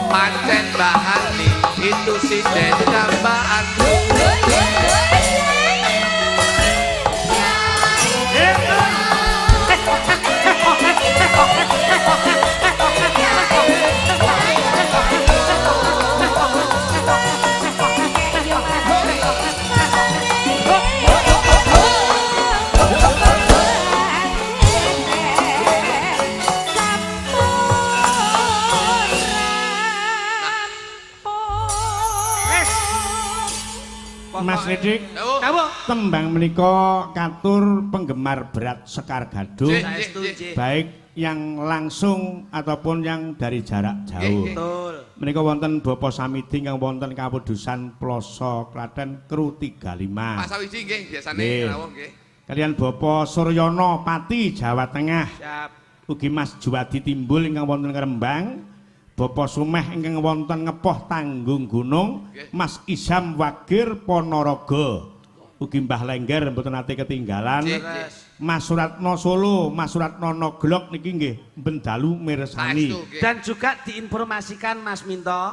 pancen bahani itu si dendambaan. Mas Ridik, tembang menika katur penggemar berat Sekar Gadung, baik yang langsung ataupun yang dari jarak jauh. Menika wonten Bapak Samidi ingkang wonten Kawedusan Ploso Klaten Kru 35. Pak Sawiji nggih biasane rawuh nggih. Kalian Bapak Suryono Pati Jawa Tengah. Siap. Ugi Mas Juwadi Timbul ingkang wonten Rembang. Bapak Sumeh ingkang wonten Ngepoh Tanggung Gunung, Mas Isam Wagir Ponorogo, ugi Mbah Lengger mboten nate ketinggalan, Mas Suratno Solo, Mas Suratno Noglok niki nggih bendalu mirsani. Dan juga diinformasikan Mas Minto,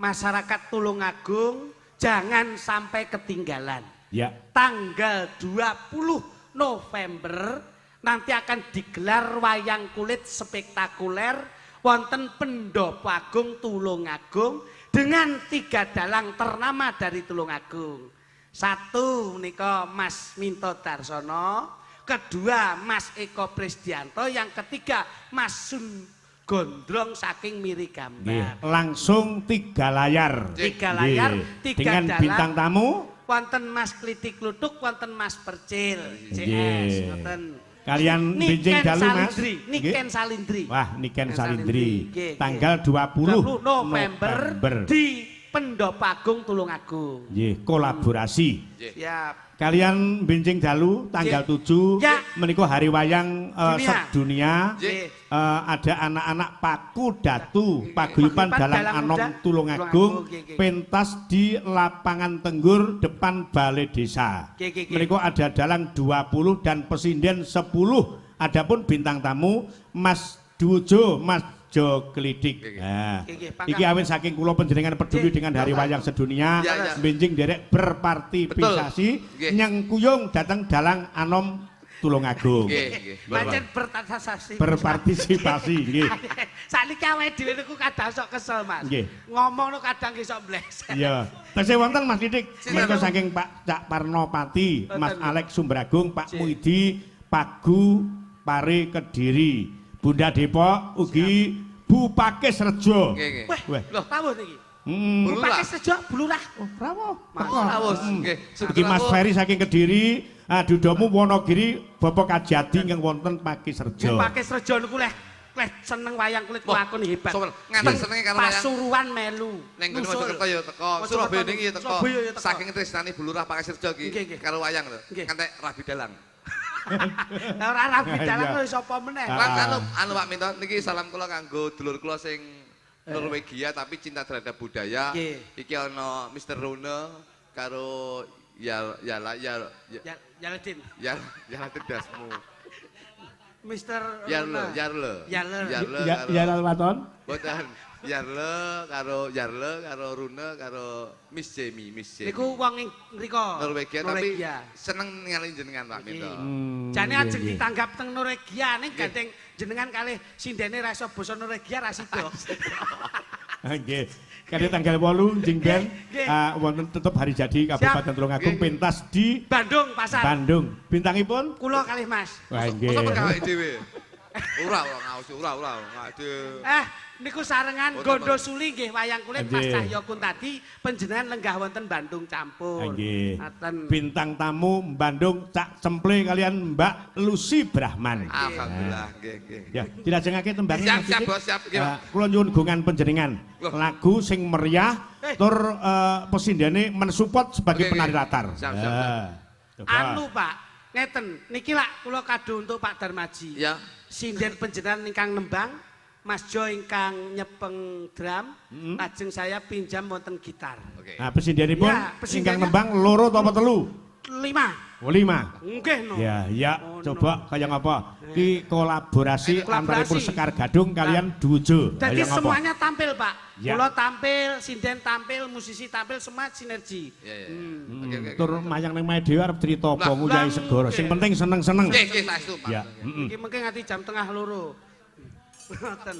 masyarakat Tulungagung jangan sampai ketinggalan. Ya. Tanggal 20 November nanti akan digelar wayang kulit spektakuler wonten Pendopo Agung Tulungagung dengan 3 dalang ternama dari Tulungagung. 1 menika Mas Minto Darsono, kedua Mas Eko Prisdianto, yang ketiga Mas Sun Gondrong saking Miri Gambar. Langsung 3 layar. 3 layar, 3 dengan dalang. bintang tamu Wonten Mas Klitik Klutuk, wonten Mas Percil, CS, wonten kalian benjing dalu Mas. Niken Salindri. Wah, Niken Salindri. Tanggal 20 November di Pendopo Agung Tulungagung. Nggih, kolaborasi. Siap. Kalian benjing dalu tanggal 7 menika hari wayang sedunia. Ada anak-anak Paku Datu Paguyuban Dalang Anom Tulungagung pentas di lapangan Tenggur depan Balai Desa. Mereka ada dalang 20 dan pesinden 10. Adapun bintang tamu Mas Dujo, Mas Jo Klidik. Nah, iki awit saking kula panjenengan peduli dengan hari wayang sedunia, benjing derek berpartisipasi nyengkuyung datang dalang Anom Tulungagung. Pancen berpartisipasi nggih. Sakniki awake dhewe niku kadang sok kesel, Mas. Ngomong niku kadang iso mbleset. Iya. Tesih wonten Mas Didik, menika saking Pak Cak Parnopati, Mas Alex Sumbragung, Pak Muidi, Pagu Pare Kediri, Bunda Depok ugi Bu Pakis Rejo. Wah, rawuh niki. Bu Pakis Rejo Bulurah. Oh, rawuh. Rawuh nggih. Ugi Mas Ferry saking Kediri, Dudomu Wonogiri, Bapak Kajati ingkang wonten Pakis Rejo. Pakis Rejo niku leh seneng wayang kulit lakon hebat. Nganti senenge karo wayang. Pasuruan melu. Ning kene Mojokerto ya teko, Surabaya niki teko. Saking tresnane Bulurah Pakis Rejo iki karo wayang lho. Ngantek Rabi Dalang. Lah ora Rabi Dalang lho sapa meneh. Anu Pak Minto niki salam kula kanggo dulur kula sing Norwegia tapi cinta terhadap budaya. Iki ana Mr. Rune karo Yaladin Dasmu. Mr. Yarle. Waton. Boten. Yarle karo Rune karo Miss Jamie. Niku wong mriko Norwegia tapi seneng ningali jenengan Pak Minto. Jane ajeng ditanggap teng Norwegia ning gandeng jenengan kalih sindene ra iso basa Norwegia ra sida. Nggih. Kali tanggal 8 jeng ben wonten tetep hari jadi Kabupaten Tulungagung pentas di Bandung Pasar. Bandung. Bintangipun kula kalih Mas. Wah nggih. Masa perkawake dhewe. Ora ngaos ora. Aduh. Niku sarengan Gondo Suli nggih wayang kulit Mas Cahyo Kuntadi panjenengan lenggah wonten Bandung campur. Nggih. Bintang tamu Bandung Cak Cemple kalian Mbak Lucy Brahman. Alhamdulillah nggih. Ya, dilajengake tembangnya. Siap Bos, siap. Kula nyuwun gungan panjenengan. Lagu sing meriah tur pesindene mensupport sebagai penari latar. Siap. Anu Pak, ngeten niki lak kula kado untuk Pak Darmaji. Ya. Sinden panjenengan ingkang nembang, Mas Jo ingkang nyepeng drum, lajeng saya pinjam wonten gitar. Nah, pesindianipun Ya, ingkang nembang loro apa telu? 5. Oh 5. Nggih no. Ya, coba kaya ngapa? Ki kolaborasi Kolaborasi. antaripun Sekar Gadung kalian Dujo. Jadi Kaya ngapa? semuanya tampil Pak. Ya. Kula tampil, sinden tampil, musisi tampil, semua sinergi. Oke. Tur mayang ning mae dhewe arep crita apa nguyahi segara. Sing penting seneng-seneng. Nggih, saestu Pak. Ya. Iki mengke nganti jam tengah loro. Ngoten.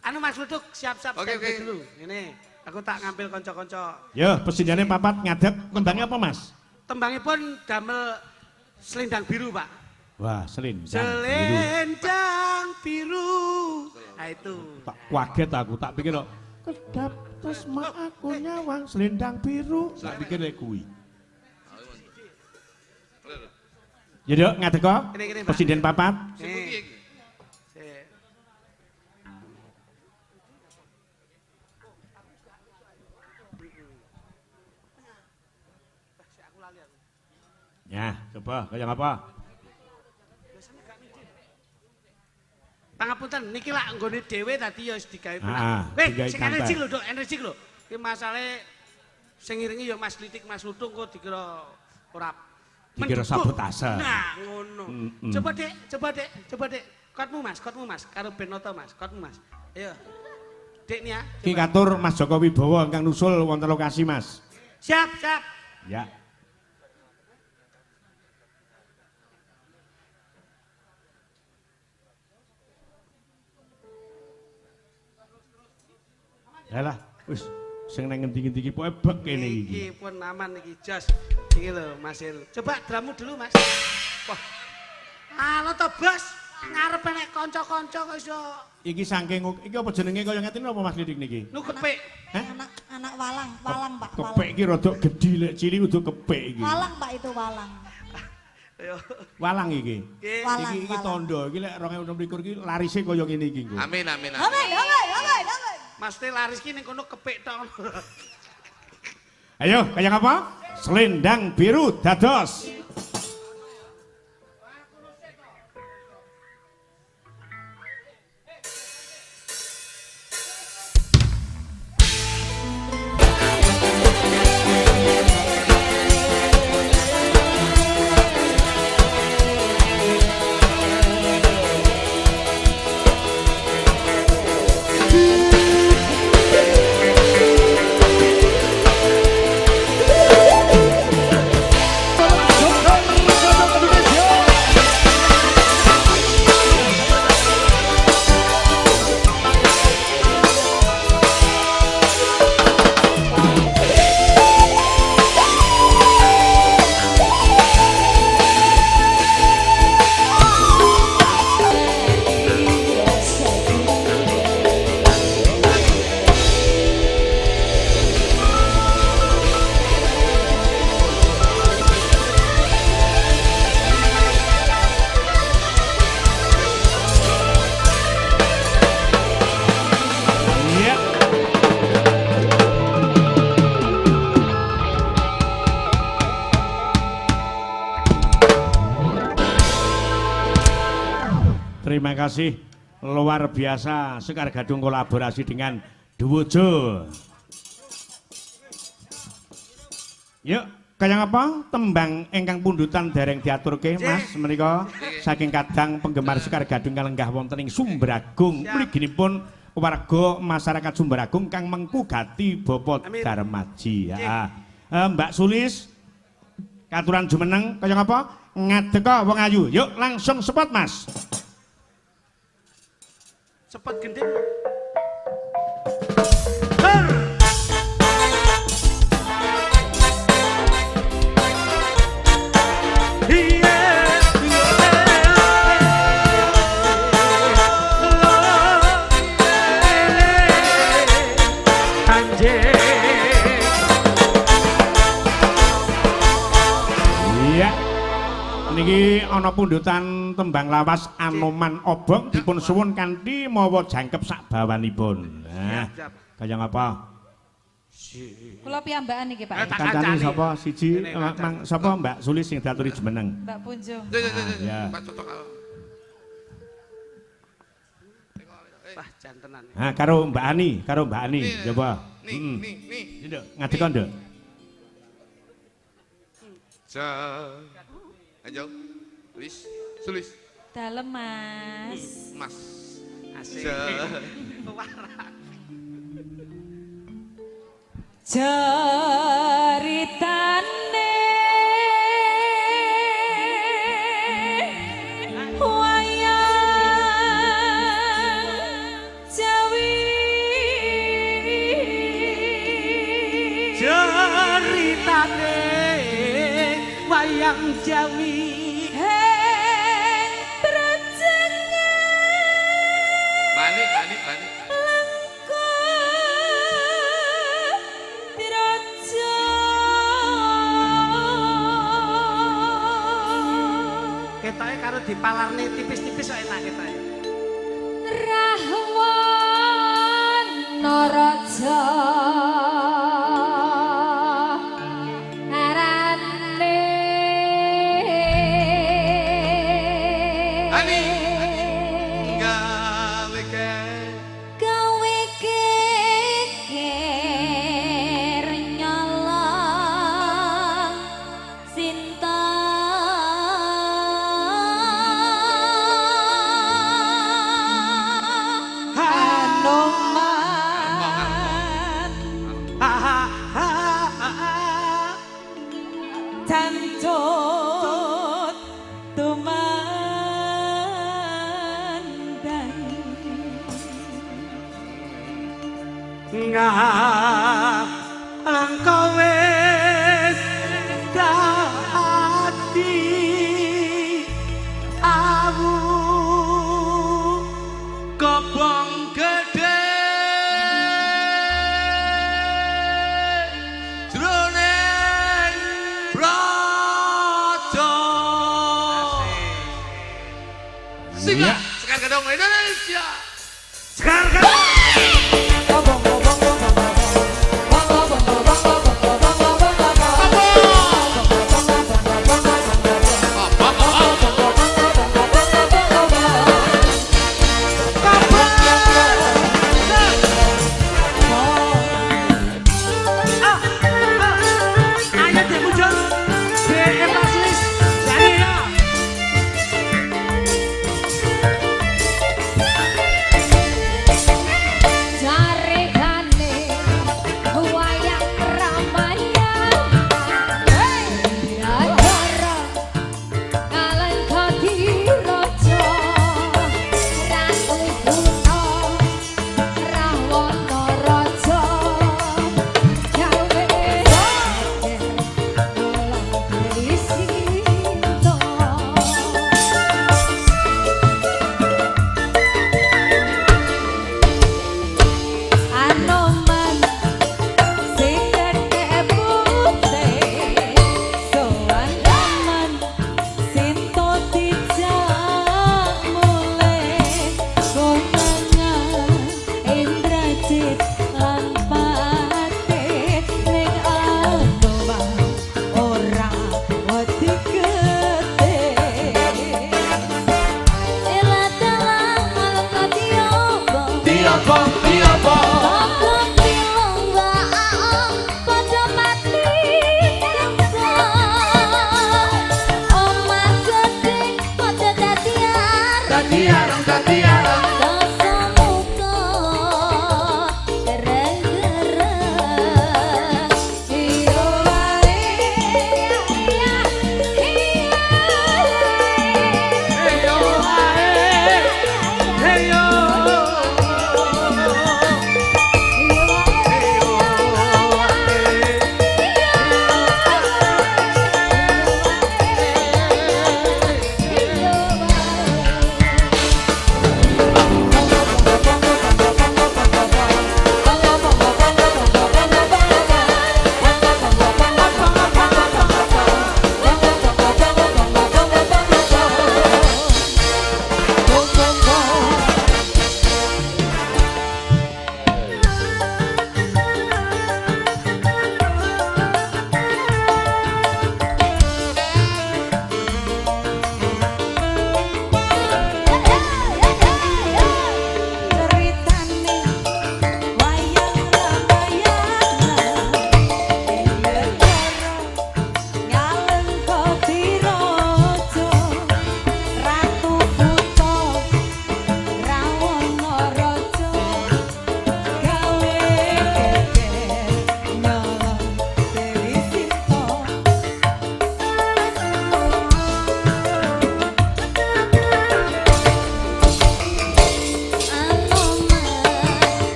Anu Mas Luduk siap-siap Oke. dulu. Ini aku tak ngambil kanca-kanca. Yo, pesindiane papat ngadeg tembangnya apa, Mas? Tembangipun damel selendang biru, Pak. Wah, selendang biru. Selendang biru. Nah itu. Tak kaget aku, tak pikir kok kedap tresma aku nyawang selendang biru. Tak pikir lek kuwi. Ya, Dok, ngadeg kok. Ini, Pak. Presiden papat. Nih. Ya, coba kaya ngapa? Pangapunten niki lak nggone dhewe tadi ya wis digawe Ah, pula. Weh, digawe sing santai. energi lho, Dok, energi lho. Iki masalahe sing ngiringi ya Mas Litik, Mas Lutung kok dikira ora Dikira mendukung. sabotase. Nah, ngono. Coba Dek. Kotmu Mas, karo Benoto Mas, kotmu Mas. Ayo. Dek nih ya. Ki katur Mas Joko Wibowo ingkang nusul wonten lokasi, Mas. Siap. Ya. Yalah, wis sing nang ngendi-ngendi iki pokoke bek kene iki. Iki pun aman iki jos. Iki lho Mas Il. Coba dramu dulu Mas. Wah. Alo to Bos, ngarep nek kanca-kanca kok iso. Iki saking iki apa jenenge kaya ngeten apa Mas Lidik niki? Nu kepek. Anak walang Pak. Kepek iki rada gedhi lek cilik udah kepek iki. Walang Pak itu walang. Ayo. Walang iki. Walang, Iki walang. tondo iki lek 2026 iki larise kaya ngene iki nggo. Amin. Amin. Mas Te laris ki ning kono kepek tok. Ayo, kaya ngapa? Selendang biru dados. Iya. Terima kasih luar biasa Sekar Gadung kolaborasi dengan Duwojo. Yuk, kaya apa? Tembang ingkang pundutan dereng diaturke Mas menika saking kadang penggemar Sekar Gadung kalenggah wonten ing Sumberagung. Mliginipun warga masyarakat Sumberagung kang mengkugati Bapak Darmaji. Ya. Mbak Sulis katuran jumeneng kaya apa? Ngadeg kok wong ayu. Yuk langsung spot Mas. Cepet gending. Niki ana pundutan tembang lawas Anoman Obong dipun suwun kanthi mawa jangkep sak bawanipun. Nah, kaya ngapa? Kula piyambakan niki, Pak. Kancane sapa? Siji, Mang sapa Mbak Sulis sing diaturi jumeneng? Mbak Punjung. Ya. Wah, jantenan. Nah, karo Mbak Ani, coba. Nih. Nduk, ngadekon, Nduk. Ayo, Sulis. Dalem, Mas. Mas. Asik. Ceritane wayang Jawi. Ceritane wayang Jawi. Bani. Ketoke karo dipalarne tipis-tipis kok enak ketoke. Rahwan Naraja arane Ani gawe keker nyolong Sinta Anoman Tantut tumandang Ngalang kowe dadi awu kobong gede jroning braja Singa Sekar Gadong Indonesia Sekar Gadong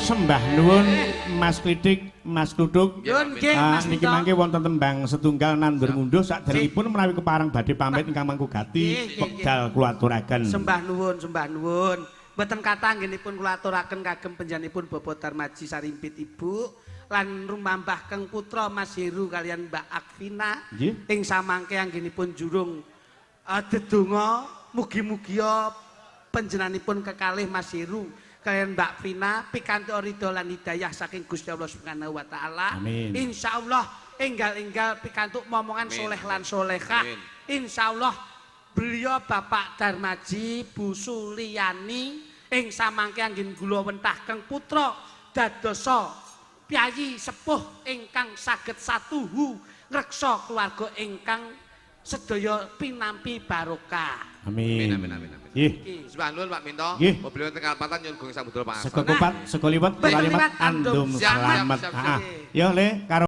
sembah nuwun Mas Klitik, Mas Kluduk. Yun nggih Mas Niki mangke wonten tembang setunggal nandur ngunduh saderengipun menawi keparang badhe pamit ingkang mangku gati wekdal kula aturaken. Sembah nuwun. Mboten kathah anggenipun kula aturaken kagem panjenenganipun Bapak Darmaji Sarimpit Ibu lan rumambah keng putra Mas Heru kalian Mbak Akvina ing samangke anggenipun jurung dedonga mugi-mugi panjenenganipun kekalih Mas Heru kalian Mbak Vina pikantuk ridho lan hidayah saking Gusti Allah Subhanahu wa taala. Insyaallah enggal-enggal pikantuk momongan soleh lan solehah. Insyaallah beliau Bapak Darmaji Bu Suliani ing samangke anggen kula wentah keng putra dadosa piyayi sepuh ingkang saged satuhu ngreksa keluarga ingkang sedaya pinampi barokah. Amin. Nggih. Sembah nuwun Pak Minto. Mobil wonten Kalpatan nyuwun gong samudra Pak. Seko kupat, seko liwat, kalimat andum selamat. Ya Le karo